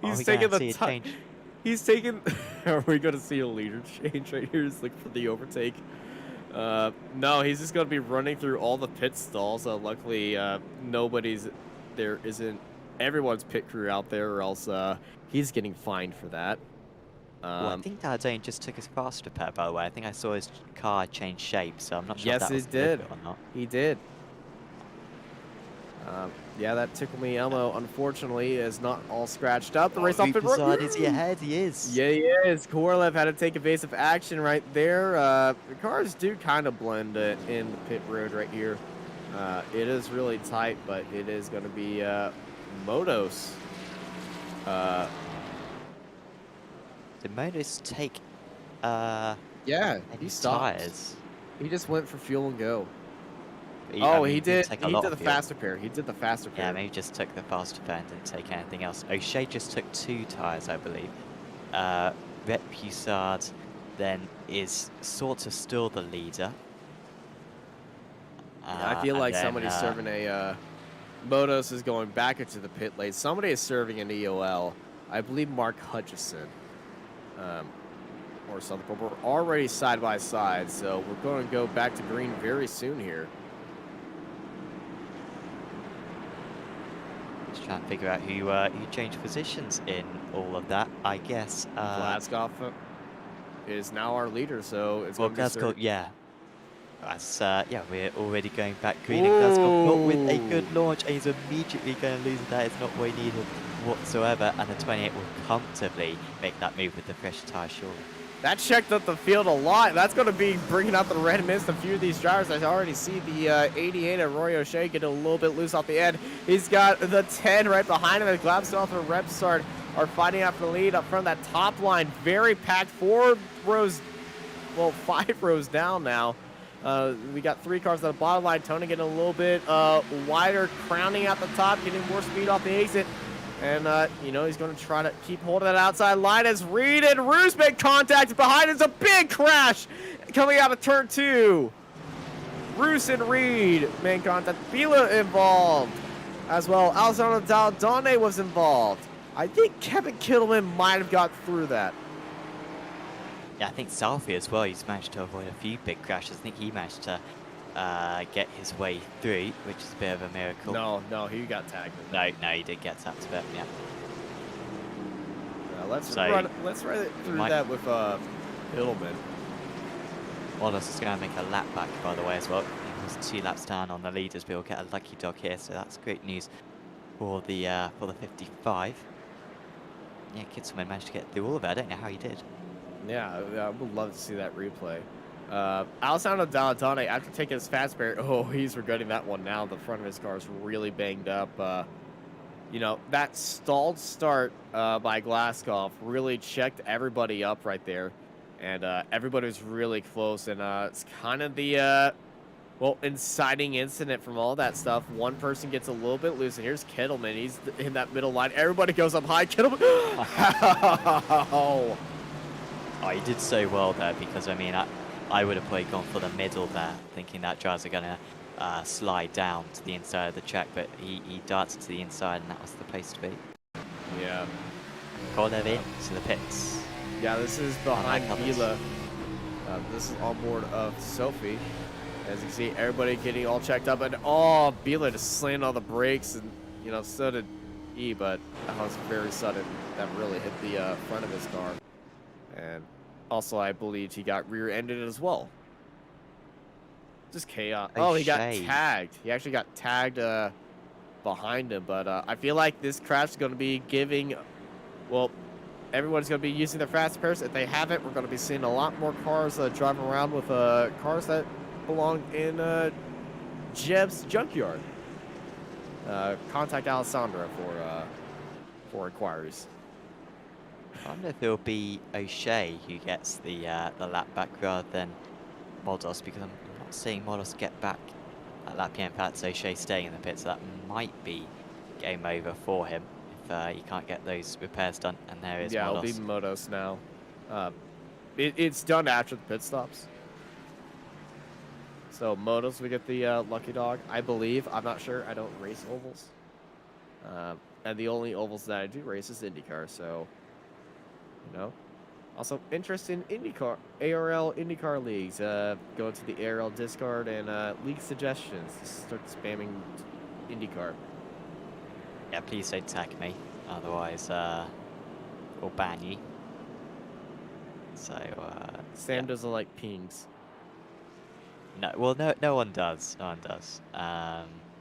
He's taking the time. He's taking. Are we going to see a leader change right here? He's looking for the overtake. No, he's just going to be running through all the pit stalls. Luckily, nobody's there. Isn't everyone's pit crew out there, or else he's getting fined for that. Well, I think Dardane just took his fast repair, by the way. I think I saw his car change shape, so I'm not sure if that was deliberate or not. He did. Yeah, that Tickle Me Elmo, unfortunately, is not all scratched up. The race off pit road. Is he ahead? He is. Yeah, he is. Korlev had to take evasive action right there. The cars do kind of blend in the pit road right here. It is really tight, but it is going to be Motos. Did Motos take yeah, he stopped. tires? He just went for fuel and go. Oh, I mean, he did. take He a lot did the of fuel. faster pair. He did the faster pair. Yeah, maybe just took the faster pair and didn't take anything else. O'Shea just took 2 tyres, I believe. Repusard then is sort of still the leader. I feel And like then, somebody's serving a. Motos is going back into the pit lane. Somebody is serving an EOL. I believe Mark Hutchison. Or something. But we're already side by side, so we're going to go back to green very soon here. Just trying to figure out who changed positions in all of that. I guess. Glasgow is now our leader, so it's Well, going to be Glasgow, yeah. That's, yeah, we're already going back green, and Glasgow not with a good launch, and he's immediately going to lose that. It's not what he needed whatsoever, and the 28 will comfortably make that move with the fresh tyre, surely. That checked up the field a lot. That's going to be bringing out the red mist. A few of these drivers, I already see the 88 of Roy O'Shea getting a little bit loose off the end. He's got the 10 right behind him as Glasgow and Repsart are fighting out for the lead up front of that top line. Very packed. 4 rows, well, 5 rows down now. We got 3 cars on the bottom line. Tony getting a little bit wider, crowning out the top, getting more speed off the exit. And, you know, he's going to try to keep hold of that outside line as Reed and Roos make contact. Behind is a big crash coming out of turn 2. Roos and Reed make contact. Bila involved as well. Alessandro Daldone was involved. I think Kevin Kittleman might have got through that. Yeah, I think Salvi as well, he's managed to avoid a few big crashes. I think he managed to get his way through, which is a bit of a miracle. No, he got tagged. No, he did get tapped a bit, yeah. Let's run it through that with Hillman. Wallace is going to make a lap back, by the way, as well. He was 2 laps down on the leaders, but he'll get a lucky dog here, so that's great news for the 55. Yeah, Kitzelman managed to get through all of it. I don't know how he did. Yeah, I would love to see that replay. Alessandro Daldone, after taking his fast pair, he's regretting that one now. The front of his car is really banged up. You know, that stalled start by Glasgow really checked everybody up right there. And everybody was really close. And it's kind of the, inciting incident from all that stuff. One person gets a little bit loose, and here's Kittleman. He's in that middle line. Everybody goes up high. Kittleman. Oh, he did so well there because, I mean, I would have probably gone for the middle there, thinking that drivers are going to slide down to the inside of the track, but he darted to the inside, and that was the place to be. Yeah. Kolev in to the pits. Yeah, this is behind Bila. This is on board of Sophie. As you can see, everybody getting all checked up, and Bila just slammed on the brakes, and, you know, so did E, but that was very sudden. That really hit the front of his car. And also, I believe he got rear-ended as well. Just chaos. Oh, he got tagged. He actually got tagged behind him. But I feel like this crash is going to be giving, everyone's going to be using their fast pairs. If they haven't, we're going to be seeing a lot more cars driving around with cars that belong in Jeb's junkyard. Contact Alessandra for inquiries. I wonder if it'll be O'Shea who gets the lap back rather than Modos, because I'm not seeing Modos get back at lap. In fact, O'Shea staying in the pit, so that might be game over for him if he can't get those repairs done. And there is Modos. Yeah, it'll be Modos now. It's done after the pit stops. So Modos, we get the lucky dog, I believe. I'm not sure. I don't race ovals. And the only ovals that I do race is IndyCar, so... You know, also interest in IndyCar, ARL IndyCar leagues. Go to the ARL Discord and league suggestions. Just start spamming IndyCar. Yeah, please don't tag me, otherwise we'll ban you. So Sam doesn't like pings. No, well, no one does. No one does.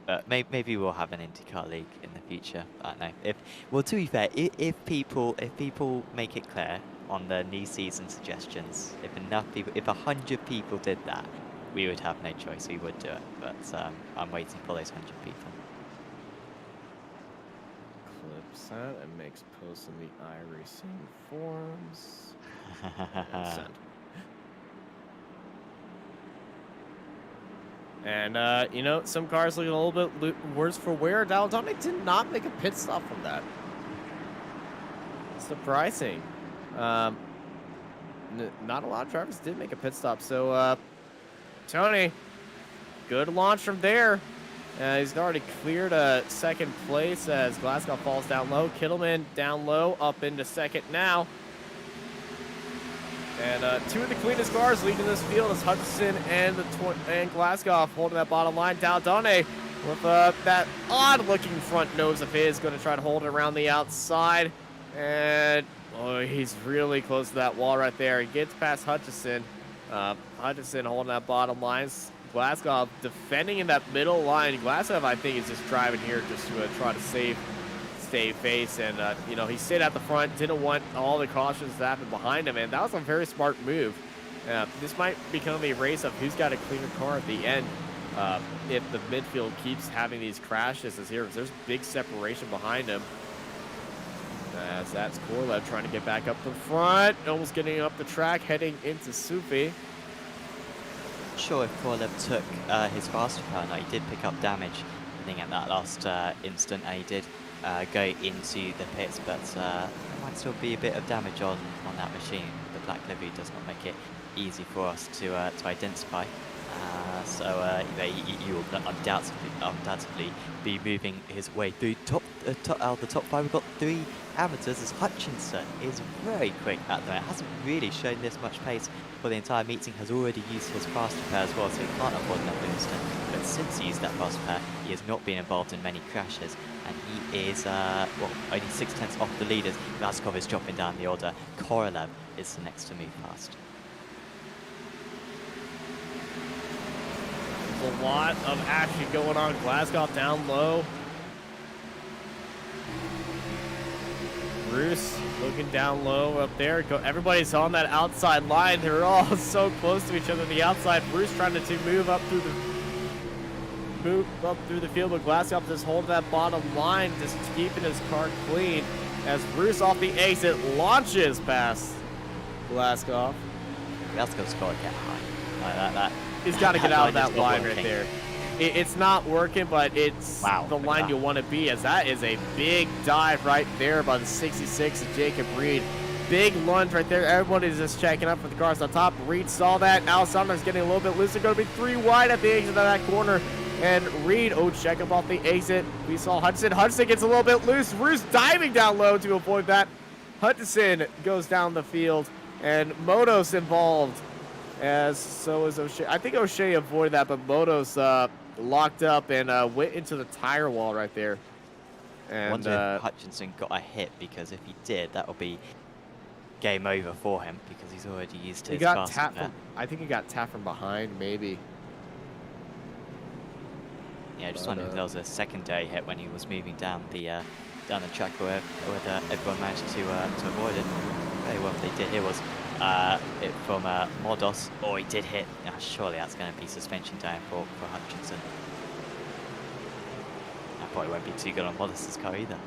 But maybe we'll have an IndyCar league in the future. I don't know. To be fair, if people make it clear on the new season suggestions, if 100 people did that, we would have no choice. We would do it. But I'm waiting for those 100 people. Clips that and makes posts in the iRacing forums. Send. And, you know, some cars looking a little bit worse for wear. Daladone did not make a pit stop from that. Surprising. Not a lot of drivers did make a pit stop. So, Tony, good launch from there. He's already cleared second place as Glasgow falls down low. Kittleman down low, up into second now. And two of the cleanest cars leading this field is Hutchinson and Glasgow holding that bottom line. Daladone with that odd-looking front nose of his, going to try to hold it around the outside. And oh, he's really close to that wall right there. He gets past Hutchinson. Hutchinson holding that bottom line. Glasgow defending in that middle line. Glasgow, I think, is just driving here just to try to save face, and you know, he stayed at the front, didn't want all the cautions to happen behind him, and that was a very smart move. This might become a race of who's got a cleaner car at the end if the midfield keeps having these crashes as here. There's big separation behind him. As that's Korlev trying to get back up the front, almost getting up the track, heading into Sufi. Not sure if Korlev took his faster car. No, he did pick up damage, I think, at that last instant, and he did go into the pits, but there might still be a bit of damage on that machine. The black livery does not make it easy for us to identify. So he will undoubtedly be moving his way through out of the top 5. We've got 3 amateurs as Hutchinson is very quick at the moment. Hasn't really shown this much pace for the entire meeting, has already used his fast repair as well, so he can't afford that booster. But since he used that fast repair, he has not been involved in many crashes, and he is only 6/10 off the leaders. Vlaskov is dropping down the order. Korolev is the next to move past. There's a lot of action going on. Glasgow down low. Bruce looking down low up there. Everybody's on that outside line. They're all so close to each other on the outside. Bruce trying to move up through the field, but Glasgow just holding that bottom line, just keeping his car clean. As Bruce off the exit launches past Glasgow. Glasgow's got to get high. He's got to get out of that line right there. It's not working, but it's the line you want to be, as that is a big dive right there by the 66 of Jacob Reed. Big lunge right there. Everybody's just checking up for the cars on top. Reed saw that. Alessandro's getting a little bit loose. They're going to be 3 wide at the exit of that corner. And Reed, check up off the exit. We saw Hudson. Hudson gets a little bit loose. Roos diving down low to avoid that. Hudson goes down the field. And Motos involved, as so is O'Shea. I think O'Shea avoided that, but Motos locked up and went into the tire wall right there. And I wonder if Hutchinson got a hit, because if he did, that will be game over for him, because he's already used his got tapped from, I think he got tapped from behind, maybe. Yeah, I just wondered if there was a secondary hit when he was moving down the track, where everyone managed to avoid it. Very well, what they did here was it from Modos. Oh, he did hit. Surely that's going to be suspension down for Hutchinson. That probably won't be too good on Modos's car either.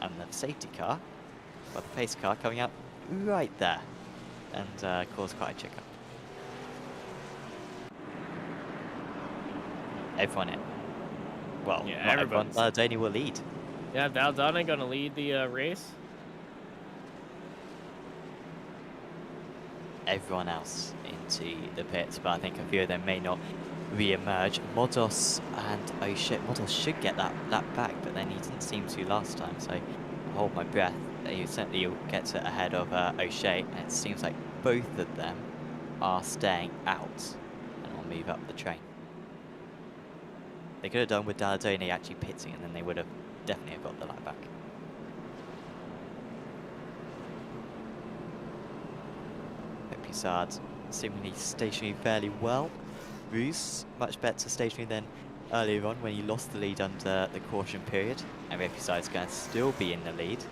And the safety car, well, the pace car coming out right there, and caused quite a check-up. Everyone in. Well, yeah, not everyone. Daladone will lead. Yeah, Daladone going to lead the race. Everyone else into the pits, but I think a few of them may not re-emerge. Modos and Modos should get that back, but then he didn't seem to last time, so I hold my breath. He certainly will get it ahead of O'Shea, and it seems like both of them are staying out and will move up the train. They could have done with Daladone actually pitting, and then they would have definitely got the lap back. Pisard seemingly stationary fairly well. Bruce much better stationary than earlier on when he lost the lead under the caution period. And Pisard's going to still be in the lead.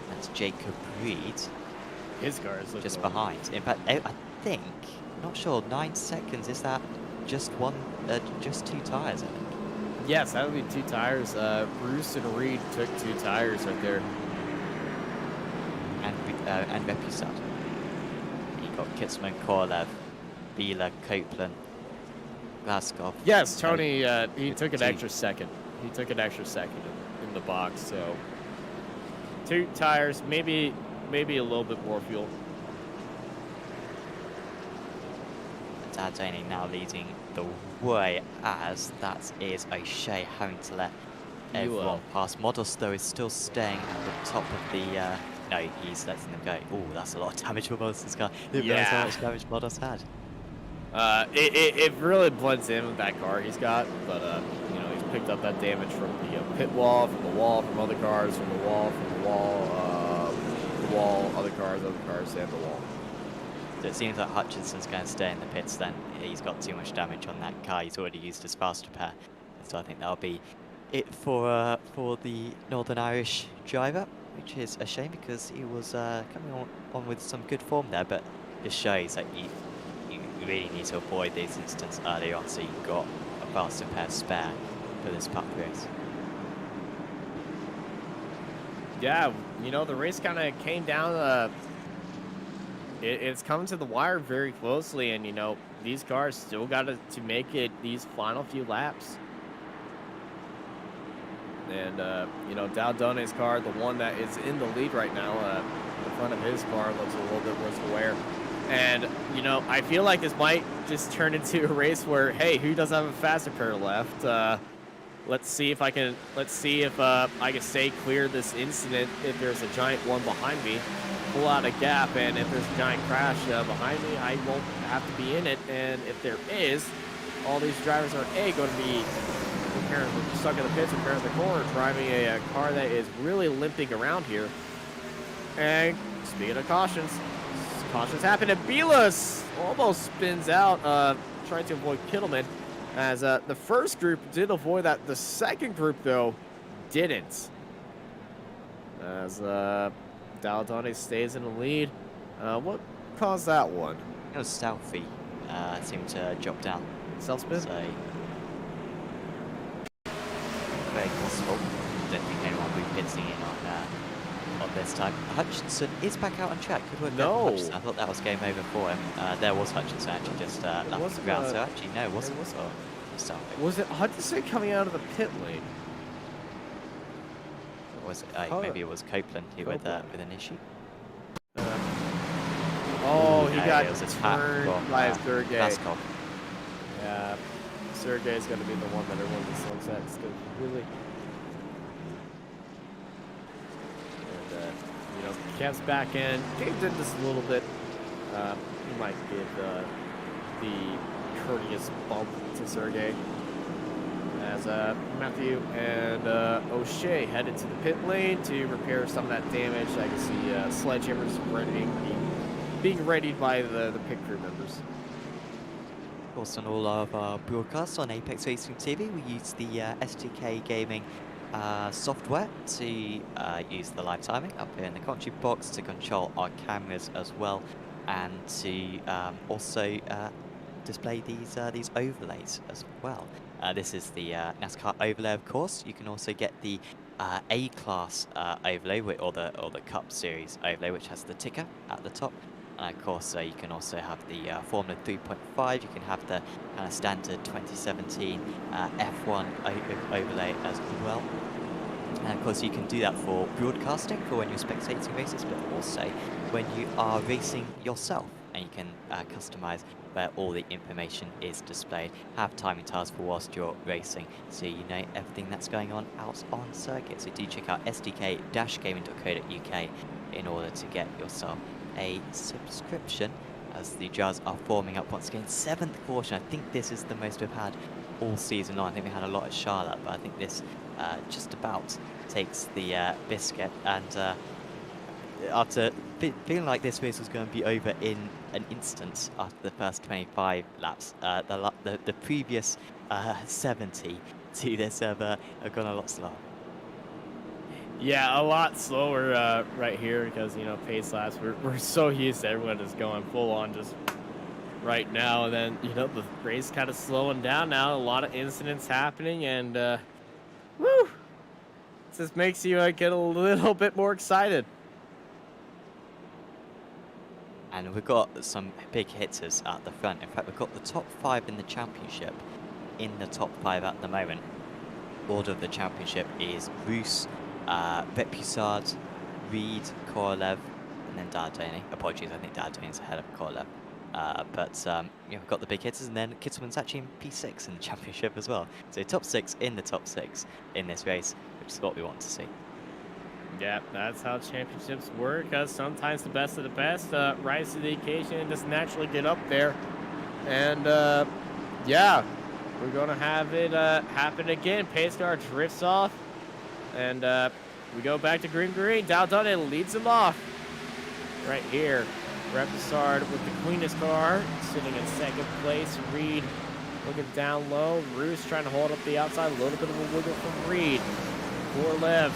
That's Jacob Reed. His car is just behind. In fact, I think, not sure, 9 seconds, is that just just 2 tires, I think. Yes, that would be 2 tires. Bruce and Reed took 2 tires right there. And Repusad. He got Kitsman Korolev Bila, Copeland, Glasgow. Yes, Tony, he took an 15. extra second. He took an extra second in the box, so 2 tires, maybe a little bit more fuel. Dardani now leading the way, as that is O'Shea having to let everyone pass. Modus, though, is still staying at the top of the... no, he's letting them go. Oh, that's a lot of damage for Modus' car. Didn't realize how much damage Modus had. It really blends in with that car he's got, but, you know, he's picked up that damage from the pit wall, from other cars, from the wall, other cars, and the wall. So it seems like Hutchinson's going to stay in the pits then. He's got too much damage on that car. He's already used his fast repair. So I think that'll be it for the Northern Irish driver, which is a shame because he was coming on with some good form there, but just shows that you really need to avoid these instances early on so you've got a fast repair spare for this puck race. Yeah, you know, the race kind of came down. It's coming to the wire very closely, and you know these cars still got to make it these final few laps. And you know, Daldone's car, the one that is in the lead right now, the front of his car looks a little bit worse for wear. And you know, I feel like this might just turn into a race where, hey, who doesn't have a fast repair left? Let's see if I can stay clear of this incident. If there's a giant one behind me, pull out a gap, and if there's a giant crash behind me, I won't have to be in it. And if there is, all these drivers are going to be stuck in the pits, repairing the corner, driving a car that is really limping around here. And speaking of cautions happen, and Bilas almost spins out, trying to avoid Kittleman. As the first group did avoid that, the second group, though, didn't. As Daldani stays in the lead. What caused that one? It was Southie. Seemed to drop down. Self-spin? So, very possible. Don't think anyone will be pitching in on this time. Hutchinson is back out on track. Good work. No. Hutchinson. I thought that was game over for him. There was Hutchinson actually just left the ground. So actually, no, it wasn't. Was it Hutchinson coming out of the pit lane? Or was it? Maybe it was Copeland who with an issue. He got turned by Sergey. Glasgow. Yeah, Sergey's going to be the one that everyone just looks at. It's going to be really... And, you know, Kev's back in. Gabe did this a little bit. He might give the courteous bump to Sergey. As Matthew and O'Shea headed to the pit lane to repair some of that damage. I can see sledgehammers being readied by the pit crew members. Of course, on all of our broadcasts on Apex Racing TV, we use the SDK Gaming software to use the live timing up here in the commentary box to control our cameras as well, and to also display these overlays as well. This is the NASCAR overlay, of course. You can also get the A-class overlay, or the Cup Series overlay, which has the ticker at the top. And of course, you can also have the Formula 3.5. You can have the kind of standard 2017 F1 overlay as well. And of course, you can do that for broadcasting, for when you're spectating races, but also when you are racing yourself. And you can customize where all the information is displayed. Have timing tasks for whilst you're racing, so you know everything that's going on out on circuit. So do check out sdk-gaming.co.uk in order to get yourself a subscription, as the drivers are forming up once again. 7th caution. I think this is the most we've had all season long. I think we had a lot at Charlotte, but I think this just about takes the biscuit. And after feeling like this race was going to be over in an instant after the first 25 laps, the previous 70 to this have gone a lot slower. Yeah, a lot slower right here because, you know, pace laps, we're so used to everyone just going full on just right now. And then, you know, the race kind of slowing down now. A lot of incidents happening, and woo! It just makes you get a little bit more excited. And we've got some big hitters at the front. In fact, we've got the top 5 in the championship in the top 5 at the moment. Order of the championship is Roos, Repusard, Reed, Korolev, and then Dardani. Apologies, I think Dardani is ahead of Korolev. We've got the big hitters, and then Kittelman's actually in P6 in the championship as well. So top 6 in the top 6 in this race, which is what we want to see. Yeah, that's how championships work. Sometimes the best of the best rise to the occasion and just naturally get up there. And yeah, we're going to have it happen again. Pace car drifts off, and we go back to green. Daldane leads him off right here. Repsard with the cleanest car, sitting in second place. Reed looking down low. Roos trying to hold up the outside. A little bit of a wiggle from Reed. Korolev,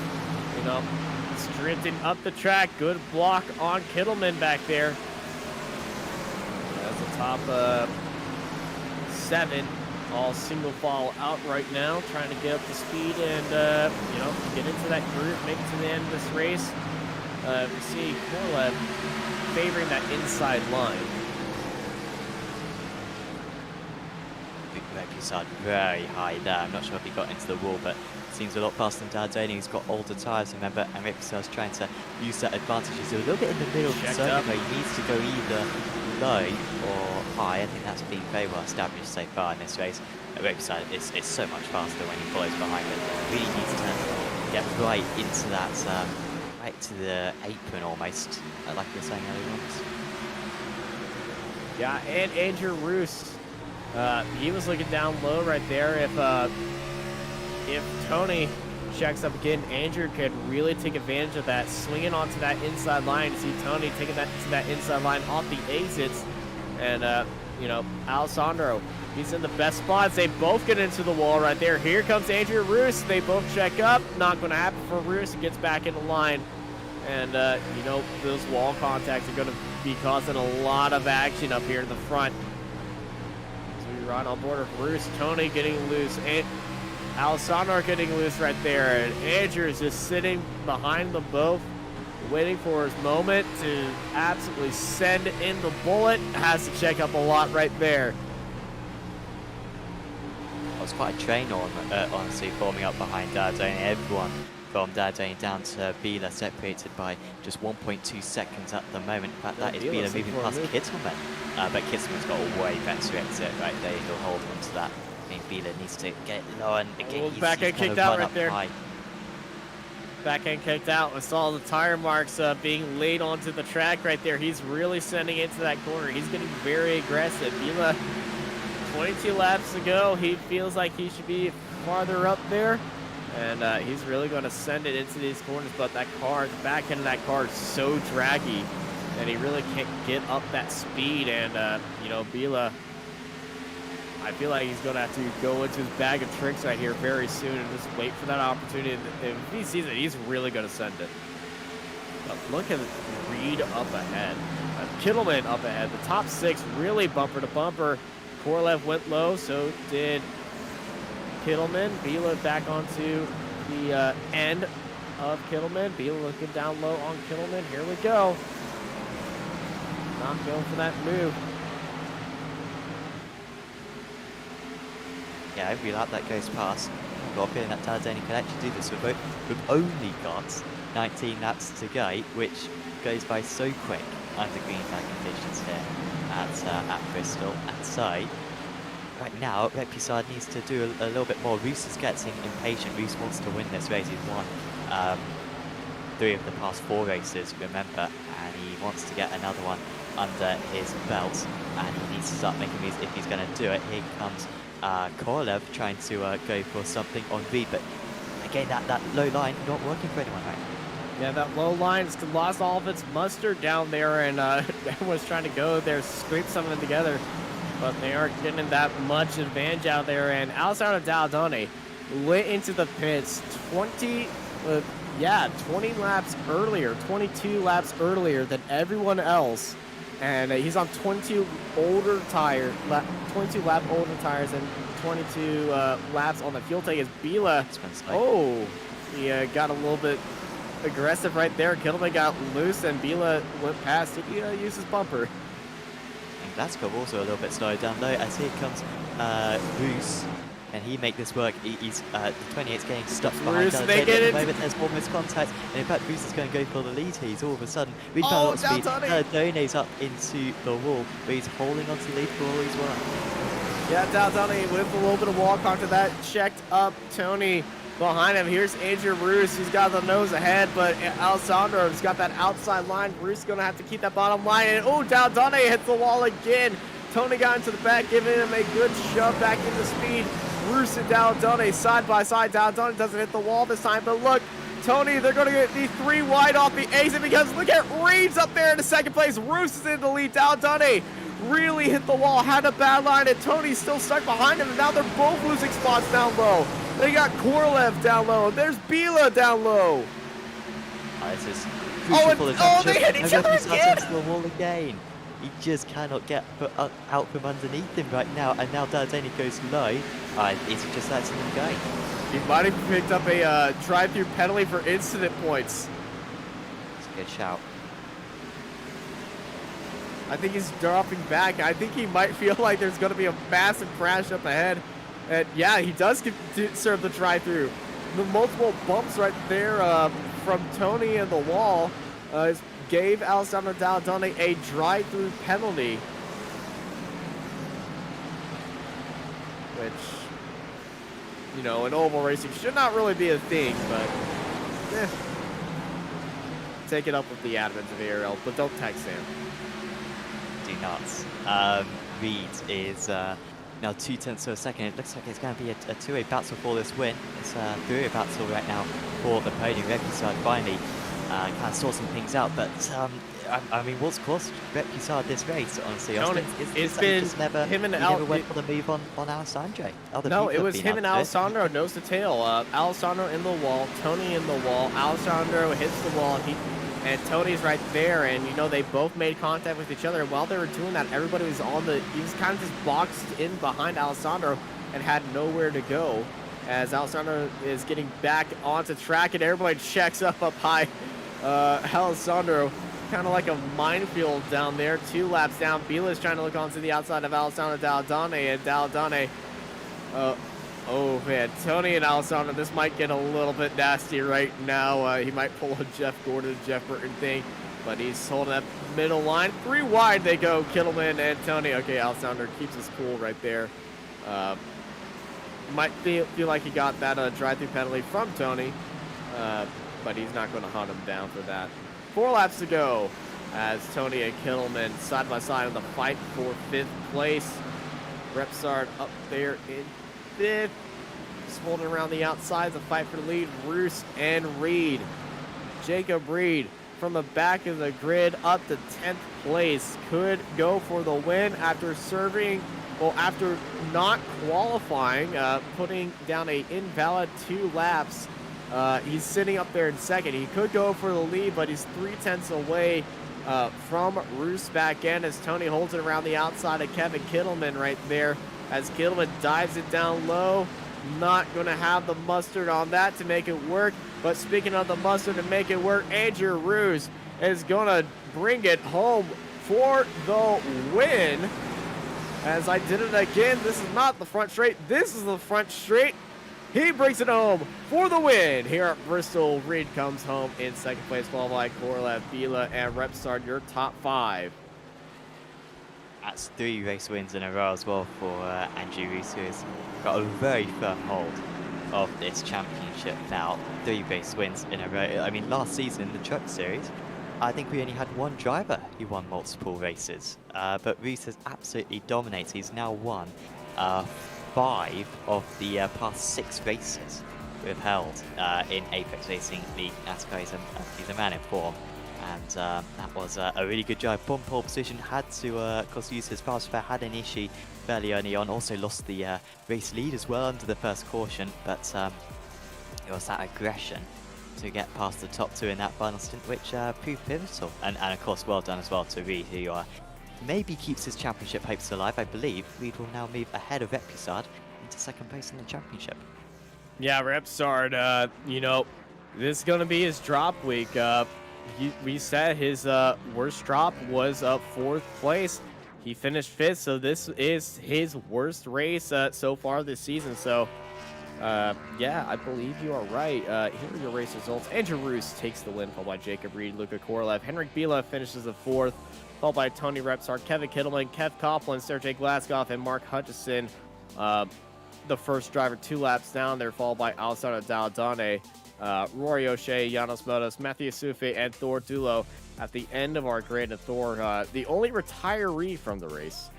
sprinting up the track. Good block on Kittelman back there. That's the top 7. All single file out right now, trying to get up to speed and, get into that group, make it to the end of this race. We see Korolev favoring that inside line. Repusard very high there. I'm not sure if he got into the wall, but seems a lot faster than Dardani, who's got older tyres, remember, and Repusard's trying to use that advantage. He's a little bit in the middle of the circuit where he needs to go either low or high. I think that's been very well established so far in this race. Repusard is so much faster when he follows behind him. Really needs to get right into that, right to the apron almost, like you were saying earlier on. Yeah, and Andrew Roos, he was looking down low right there. If Tony checks up again, Andrew could really take advantage of that, swinging onto that inside line. See Tony taking that to that inside line off the exits, and Alessandro, he's in the best spots. They both get into the wall right there. Here comes Andrew Roos. They both check up. Not going to happen for Roos. He gets back in the line, and those wall contacts are going to be causing a lot of action up here in the front. So we ride on board of Roos. Tony getting loose, and Alessandro getting loose right there, and Andrew is just sitting behind them both, waiting for his moment to absolutely send in the bullet. Has to check up a lot right there. It was quite a train honestly, forming up behind Dardane. Everyone from Dardane down to Bila separated by just 1.2 seconds at the moment. In fact, that is Bila moving past Kittelman. But Kittelman's got a way better exit right there. He'll hold on to that. I mean, Bila needs to get low and again, back end kicked out right there. Back end kicked out. We saw the tire marks being laid onto the track right there. He's really sending into that corner. He's getting very aggressive. Bila, 22 laps to go. He feels like he should be farther up there. And he's really going to send it into these corners. But that car, the back end of that car is so draggy. And he really can't get up that speed. And, Bila, I feel like he's going to have to go into his bag of tricks right here very soon and just wait for that opportunity. If he sees it, he's really going to send it. But look at Reed up ahead. Kittelman up ahead. The top 6 really bumper to bumper. Korolev went low, so did Kittelman. Bila back onto the end of Kittelman. Bila looking down low on Kittelman. Here we go. Not going for that move. Yeah, every lap that goes past, I've got a feeling that Dardane can actually do this. We've only got 19 laps to go, which goes by so quick under green flag conditions here at Bristol. And so, right now, Repusard needs to do a little bit more. Roos is getting impatient. Roos wants to win this race. He's won 3 of the past 4 races, remember, and he wants to get another one under his belt, and he needs to start making these if he's going to do it. Here comes Korolev trying to go for something on Reed, but again, that low line not working for anyone, right? Yeah, that low line has lost all of its mustard down there, and everyone's trying to go there, scrape some of them together, but they aren't getting that much advantage out there. And Alessandro Daldone went into the pits 20 laps earlier, 22 laps earlier than everyone else. And he's on 22 lap older tires and 22 laps on the fuel tank. As Bila, he got a little bit aggressive right there. Kittleman got loose and Bila went past. Did he use his bumper? And Glasgow also a little bit slowed down though, as here comes Roos. Can he make this work? He's the 28's getting stuck behind Roos, Dalton. they At get the it. moment, there's almost contact, and in fact, Roos is going to go for the lead. He's all of a sudden really found a Oh, lot of speed. Dalton! Done's up into the wall, but he's holding onto the lead for all he's worth. Yeah, Daldani with a little bit of walk onto that. Checked up Tony behind him. Here's Andrew Roos, who's got the nose ahead, but Alessandro's got that outside line. Roos is going to have to keep that bottom line. And oh, Daldani hits the wall again. Tony got into the back, giving him a good shove back into speed. Roos and Daldani side by side. Daldani doesn't hit the wall this time, but look, Tony, they're going to get the 3 wide off the exit because look at Reed's up there in the second place. Roos is in the lead. Daldani really hit the wall, had a bad line, and Tony's still stuck behind him, and now they're both losing spots down low. They got Korlev down low, and there's Bila down low. This is crucial for the championship. They hit each And other Reus starts again. into the wall again. He just cannot get out from underneath him right now, and now Daldani goes low. Is he just letting him go? He might have picked up a drive-through penalty for incident points. It's a good shout. I think he's dropping back. I think he might feel like there's going to be a massive crash up ahead. And yeah, he does get to serve the drive-through. The multiple bumps right there from Tony and the wall gave Alessandro Daldani a drive-through penalty. Which, you know, in oval racing should not really be a thing, but take it up with the admins of ARL, but don't text Sam. Do not. Reed is now 2/10 of a second. It looks like it's going to be a two-way battle for this win. It's a three-way battle right now for the podium. Repusade finally kind of sorting things out, but I mean, what's cost Repusade this race, honestly? Tony, It's been just never, him and never went for the move on Alessandro. No, it was him and Alessandro nose to tail. Alessandro in the wall, Tony in the wall. Alessandro hits the wall, and Tony's right there, and you know they both made contact with each other. And while they were doing that, everybody was he was kind of just boxed in behind Alessandro and had nowhere to go. As Alessandro is getting back onto track, and everybody checks up high. Alessandro, kind of like a minefield down there. 2 laps down. Bila's trying to look onto the outside of Alessandro Daldani, and Daldani. Oh man, Tony and Alessandro, this might get a little bit nasty right now. He might pull a Jeff Gordon, Jeff Burton thing, but he's holding that middle line. 3 wide they go, Kittleman and Tony. Okay, Alessandro keeps his cool right there. Might feel like he got that drive-through penalty from Tony, but he's not going to hunt him down for that. 4 laps to go as Tony and Kittleman side by side in the fight for 5th place. Repsard up there in 5th. Just holding around the outside, the fight for the lead. Roos and Reed. Jacob Reed from the back of the grid up to 10th place. Could go for the win after after not qualifying, putting down a invalid 2 laps. He's sitting up there in 2nd. He could go for the lead, but he's 3/10 away from Roos back in as Tony holds it around the outside of Kevin Kittleman right there. As Kittleman dives it down low. Not going to have the mustard on that to make it work. But speaking of the mustard to make it work, Andrew Roos is going to bring it home for the win. As I did it again, this is not the front straight. This is the front straight. He brings it home for the win here at Bristol. Reed comes home in 2nd place, followed by Korlev, Bila, and Repsard, your top 5. That's 3 race wins in a row as well for Andrew Roos, who has got a very firm hold of this championship now. 3 race wins in a row. I mean, last season in the Truck Series, I think we only had 1 driver who won multiple races. But Roos has absolutely dominated. He's now won 5 of the past 6 races we've held in Apex Racing League NASCAR. He's a man in form. And that was a really good drive from pole position. Had to, of course, use his fast spare. Had an issue fairly early on. Also lost the race lead as well under the first caution. But it was that aggression to get past the top 2 in that final stint, which proved pivotal. And of course, well done as well to Reed, who maybe keeps his championship hopes alive. I believe Reed will now move ahead of Repusade into 2nd place in the championship. Yeah, Repsard, you know, this is going to be his drop week. We said his worst drop was 4th place. He finished 5th, so this is his worst race so far this season. So, yeah, I believe you are right. Here are your race results. Andrew Roos takes the win, followed by Jacob Reed, Luka Korolev. Henrik Bila finishes the 4th, followed by Tony Repsar, Kevin Kittleman, Kev Copeland, Sergey Glaskoff, and Mark Hutchison. The first driver 2 laps down there, followed by Alessandro Daldane, Rory O'Shea, Janos Motos, Matthew Sufe, and Thor Dulo at the end of our grid. And Thor, the only retiree from the race.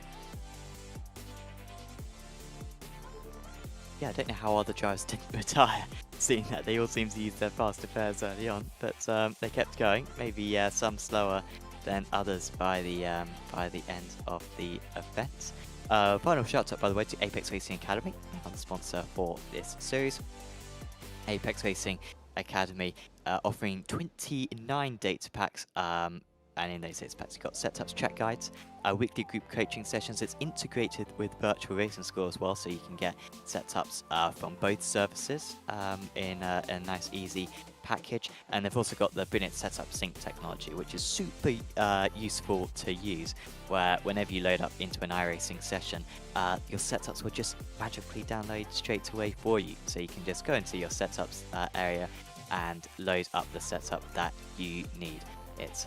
Yeah, I don't know how other drivers didn't retire, seeing that they all seem to use their faster pairs early on, but they kept going. Maybe some slower than others by the end of the event. Final shout out, by the way, to Apex Racing Academy, the sponsor for this series. Apex Racing Academy offering 29 data packs, and in those data packs you've got setups, track guides, weekly group coaching sessions. It's integrated with virtual racing school as well, so you can get setups from both services in a nice easy package. And they've also got the brilliant setup sync technology, which is super useful to use, where whenever you load up into an iRacing session, your setups will just magically download straight away for you, so you can just go into your setups area and load up the setup that you need. It's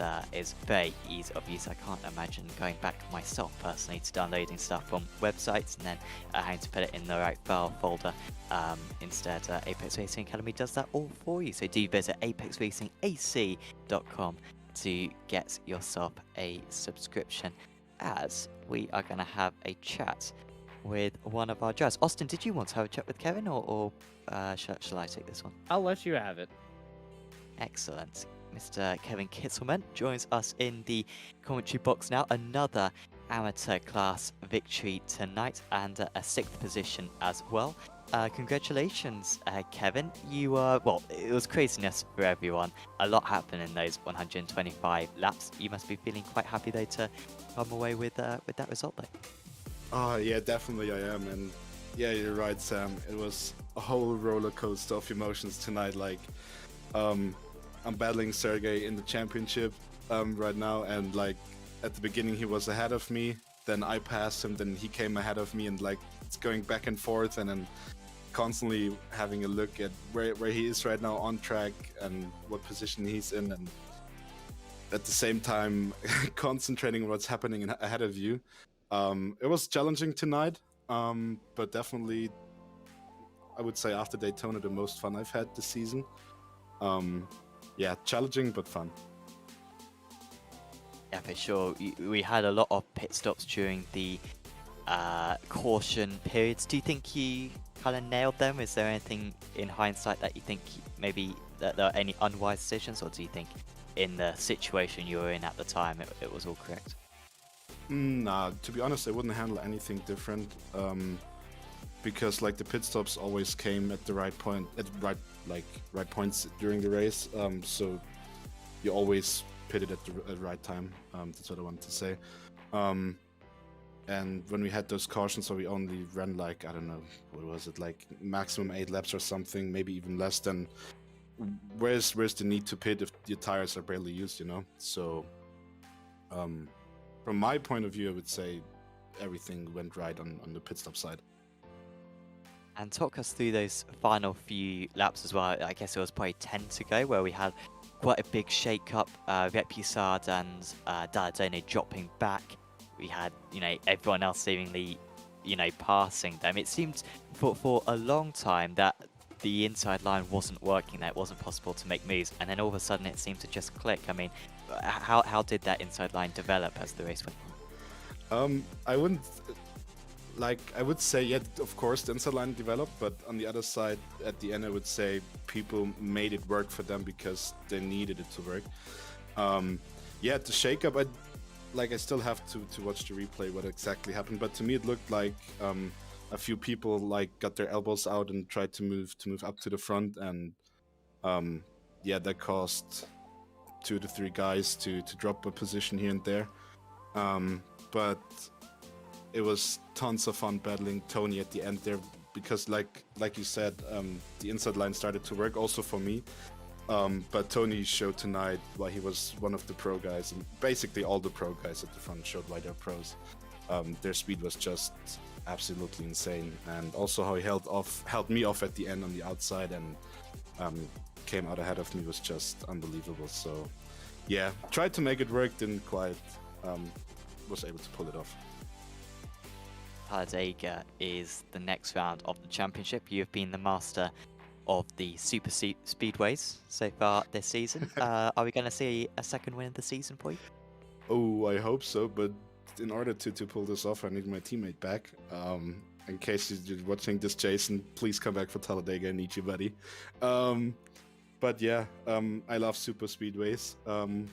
very easy of use. I can't imagine going back myself personally to downloading stuff from websites and then having to put it in the right file folder. Instead, Apex Racing Academy does that all for you. So do visit apexracingac.com to get yourself a subscription, as we are going to have a chat with one of our drivers. Austin, did you want to have a chat with Kevin, or shall I take this one? I'll let you have it. Excellent. Mr. Kevin Kittelman joins us in the commentary box now. Another amateur class victory tonight, and a 6th position as well. Congratulations, Kevin. You well, it was craziness for everyone. A lot happened in those 125 laps. You must be feeling quite happy though to come away with that result though. Oh yeah, definitely I am, and yeah, you're right, Sam. It was a whole roller coaster of emotions tonight. Like, I'm battling Sergey in the championship right now, and like at the beginning he was ahead of me, then I passed him, then he came ahead of me, and like it's going back and forth, and then constantly having a look at where he is right now on track and what position he's in, and at the same time concentrating on what's happening ahead of you. It was challenging tonight, but definitely I would say after Daytona the most fun I've had this season. Yeah, challenging but fun. Yeah, for sure. We had a lot of pit stops during the caution periods. Do you think you kind of nailed them? Is there anything in hindsight that you think maybe that there are any unwise decisions, or do you think in the situation you were in at the time it was all correct? Nah, to be honest, I wouldn't handle anything different, because like the pit stops always came at the right point, at right points during the race. So you always pitted at the right time. That's what I wanted to say. And when we had those cautions, so we only ran like, I don't know, what was it, like maximum 8 laps or something, maybe even less. Then where's the need to pit if your tires are barely used, you know? So from my point of view, I would say everything went right on the pit stop side. And talk us through those final few laps as well. I guess it was probably 10 to go, where we had quite a big shake-up. Repusard and Daladone dropping back. We had, everyone else seemingly, passing them. It seemed for a long time that the inside line wasn't working, that it wasn't possible to make moves, and then all of a sudden it seemed to just click. I mean, how did that inside line develop as the race went on? I would say, yeah, of course the inside line developed, but on the other side, at the end, I would say people made it work for them because they needed it to work. Yeah, the shake-up, I still have to watch the replay what exactly happened, but to me it looked like a few people got their elbows out and tried to move up to the front, and yeah, that caused 2 to 3 guys to drop a position here and there. But it was tons of fun battling Tony at the end there, because like you said, the inside line started to work also for me. But Tony showed tonight why he was one of the pro guys, and basically all the pro guys at the front showed why they're pros. Their speed was just absolutely insane, and also how he held me off at the end on the outside and came out ahead of me was just unbelievable. So yeah, tried to make it work, didn't quite, was able to pull it off. Talladega is the next round of the championship. You have been the master of the super speedways so far this season. Are we going to see a second win of the season for you? Oh, I hope so, but in order to pull this off, I need my teammate back. In case you're watching this, Jason, please come back for Talladega. I need you, buddy. But yeah, I love super speedways.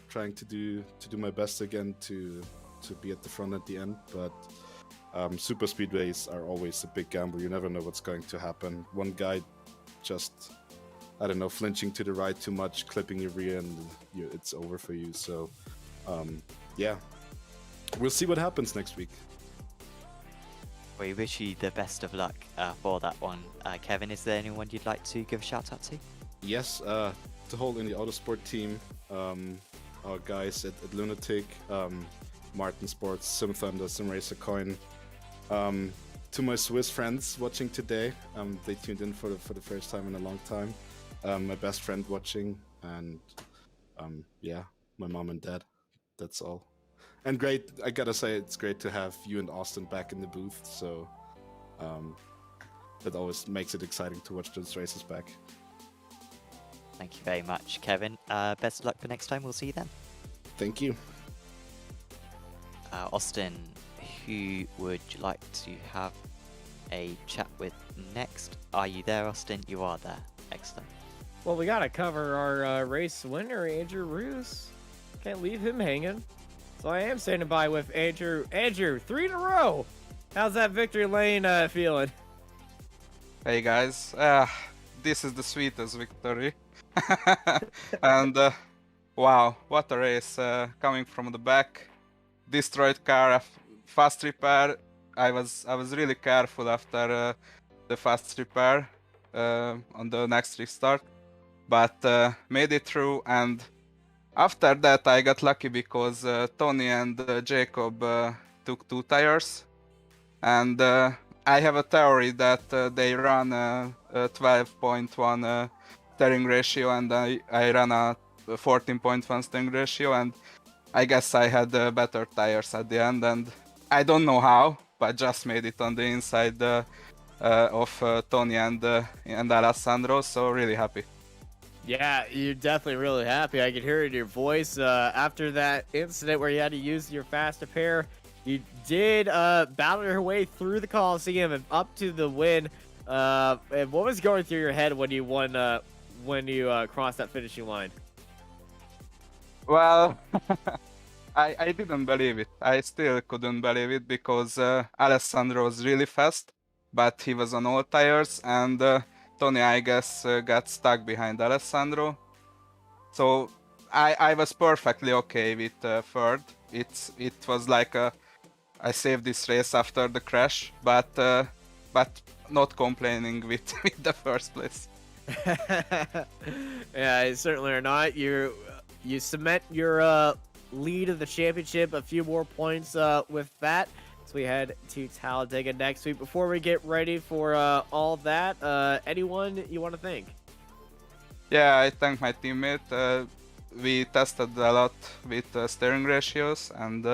Trying to do my best again to be at the front at the end, but super speedways are always a big gamble. You never know what's going to happen. One guy just, I don't know, flinching to the right too much, clipping your rear, and it's over for you. So yeah, we'll see what happens next week. We wish you the best of luck for that one. Kevin, is there anyone you'd like to give a shout out to? Yes, the whole Indie Autosport team, our guys at Lunatic, Martin Sports, Sim Thunder, Sim Racer Coin. To my Swiss friends watching today, they tuned in for the first time in a long time. My best friend watching, and yeah, my mom and dad. That's all. And great, I gotta say, it's great to have you and Austin back in the booth. So that always makes it exciting to watch those races back. Thank you very much, Kevin. Best of luck for next time. We'll see you then. Thank you. Austin, who would you like to have a chat with next? Are you there, Austin? You are there. Excellent. Well, we got to cover our race winner, Andrew Roos. Can't leave him hanging. So I am standing by with Andrew. Andrew, 3 in a row. How's that victory lane feeling? Hey guys, this is the sweetest victory. And wow, what a race, coming from the back. Destroyed car, fast repair. I was really careful after the fast repair on the next restart, but made it through. And after that I got lucky because Tony and Jacob took 2 tires, and I have a theory that they run a 12.1 steering ratio, and I ran a 14.1 steering ratio, and I guess I had better tires at the end, and I don't know how, but just made it on the inside of Tony and Alessandro, so really happy. Yeah, you're definitely really happy. I could hear it in your voice. After that incident where you had to use your fast repair, you did battle your way through the Coliseum and up to the win. And what was going through your head when you won? When you crossed that finishing line? Well, I didn't believe it. I still couldn't believe it because Alessandro was really fast, but he was on all tires, and Tony, I guess, got stuck behind Alessandro. So I was perfectly okay with third. It was like I saved this race after the crash, but not complaining with the first place. Yeah, you certainly are not. You cement your lead of the championship, a few more points with that. So we head to Talladega next week. Before we get ready for all that, anyone you want to thank? Yeah, I thank my teammate. We tested a lot with steering ratios, and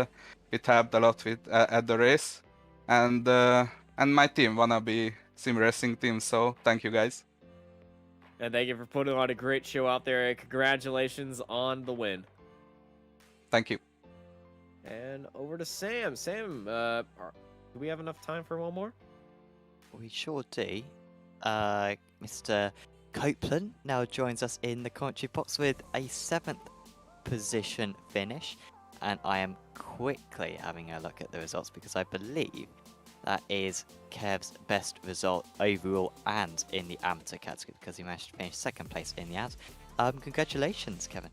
it helped a lot with at the race. And my team, Wannabe Sim Racing team. So thank you guys. And thank you for putting on a great show out there. And congratulations on the win. Thank you. And over to Sam. Sam, do we have enough time for one more? We sure do. Mr. Copeland now joins us in the commentary box with a 7th position finish. And I am quickly having a look at the results because I believe that is Kev's best result overall and in the amateur category because he managed to finish 2nd place in the ads. Congratulations, Kevin.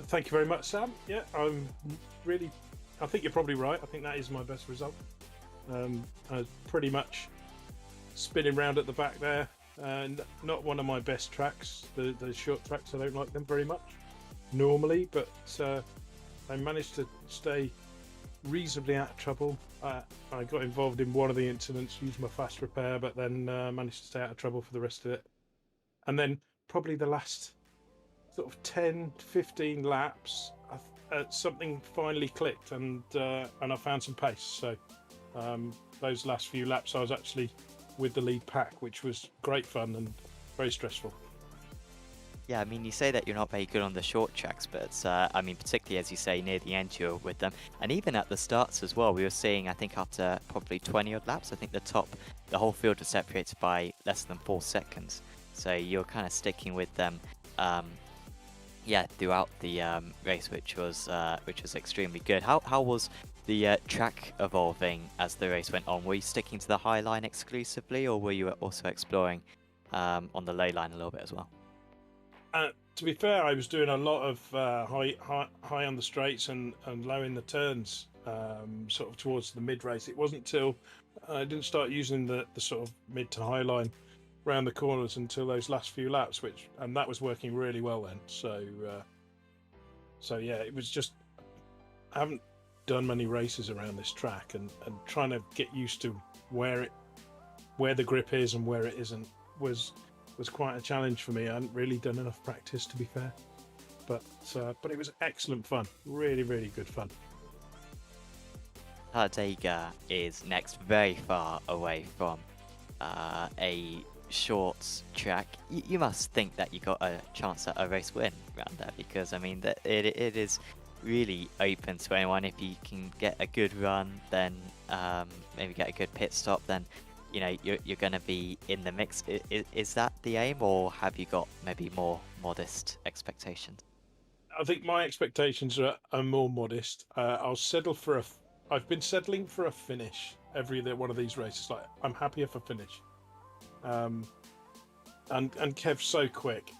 Thank you very much, Sam. Yeah, I think you're probably right. I think that is my best result. I was pretty much spinning round at the back there, and not one of my best tracks. The short tracks, I don't like them very much normally, but I managed to stay reasonably out of trouble. I got involved in one of the incidents, used my fast repair, but then managed to stay out of trouble for the rest of it. And then probably the last sort of 10-15 laps, something finally clicked, and I found some pace. So those last few laps I was actually with the lead pack, which was great fun and very stressful. Yeah, I mean, you say that you're not very good on the short tracks, but I mean, particularly as you say, near the end you're with them. And even at the starts as well, we were seeing, I think after probably 20 odd laps, I think the whole field was separated by less than 4 seconds. So you're kind of sticking with them, throughout the race, which was extremely good. How was the track evolving as the race went on? Were you sticking to the high line exclusively, or were you also exploring on the low line a little bit as well? To be fair, I was doing a lot of high on the straights and low in the turns, sort of towards the mid race. It wasn't till I didn't start using the sort of mid to high line round the corners until those last few laps, and that was working really well then. So yeah, it was just, I haven't done many races around this track, and trying to get used to where the grip is and where it isn't was quite a challenge for me. I hadn't really done enough practice, to be fair, but it was excellent fun, really, really good fun. Talladega is next, very far away from a short track. You must think that you got a chance at a race win around there, because I mean that it is really open to anyone. If you can get a good run, then maybe get a good pit stop, then you know you're going to be in the mix. Is that the aim, or have you got maybe more modest expectations? I think my expectations are more modest. I've been settling for a finish every one of these races. Like, I'm happier for finish. And Kev's so quick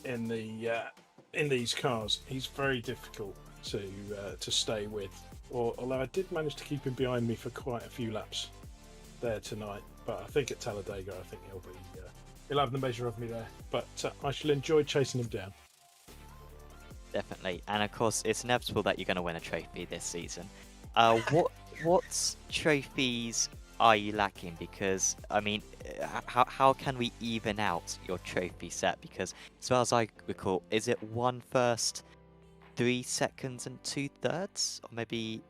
in these cars. He's very difficult to stay with. Although I did manage to keep him behind me for quite a few laps there tonight, but I think at Talladega, I think he'll have the measure of me there. But I shall enjoy chasing him down. Definitely, and of course, it's inevitable that you're going to win a trophy this season. What trophies are you lacking? Because I mean, how can we even out your trophy set? Because as far as I recall, is it 1 first, 3 seconds, and 2 thirds, or maybe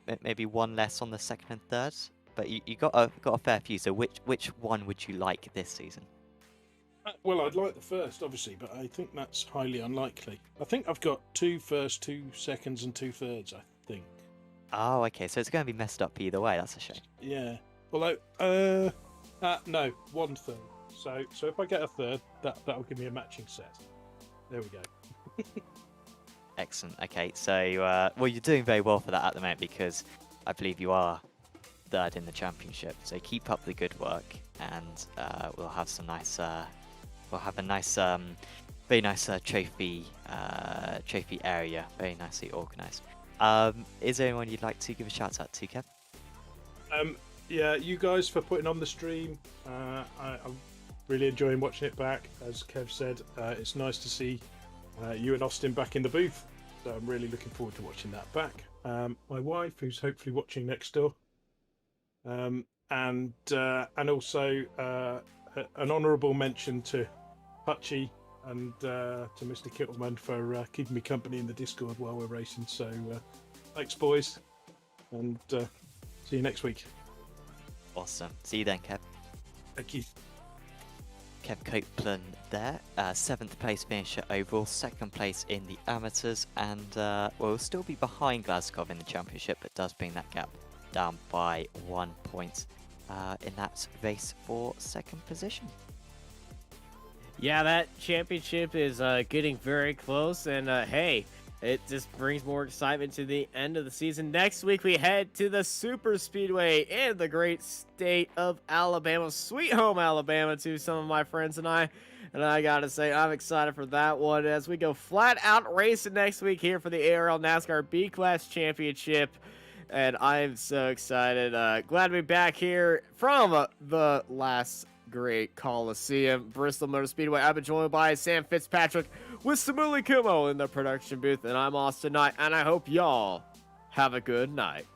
1 less on the second and third? But you got a fair few. So which one would you like this season? Well, I'd like the first, obviously, but I think that's highly unlikely. I think I've got 2 firsts, 2 seconds, and 2 thirds, I think. Oh, okay, so it's going to be messed up either way. That's a shame. Yeah. Although, no, 1 third. So if I get a third, that'll give me a matching set. There we go. Excellent. Okay, so well, you're doing very well for that at the moment, because I believe you are third in the championship. So keep up the good work, and we'll have some nice. We'll have a nice, very nice trophy area, very nicely organised. Is there anyone you'd like to give a shout out to, Kev? Yeah, you guys for putting on the stream. I'm really enjoying watching it back. As Kev said, it's nice to see you and Austin back in the booth. So I'm really looking forward to watching that back. My wife, who's hopefully watching next door, and also an honourable mention to Hutchie and to Mr. Kittleman for keeping me company in the Discord while we're racing. So thanks, boys, and see you next week. Awesome. See you then, Kev. Thank you. Kev Copeland there, 7th place finisher overall, 2nd place in the amateurs, and will still be behind Glasgow in the championship, but does bring that gap down by 1 point in that race for 2nd position. Yeah, that championship is getting very close, and hey, it just brings more excitement to the end of the season. Next week, we head to the Super Speedway in the great state of Alabama, sweet home Alabama, to some of my friends and I gotta say, I'm excited for that one as we go flat out racing next week here for the ARL NASCAR B-Class Championship. And I'm so excited. Glad to be back here from the last great Coliseum, Bristol Motor Speedway. I've been joined by Sam Fitzpatrick with Samuli Kumo in the production booth, and I'm Austin Knight, and I hope y'all have a good night.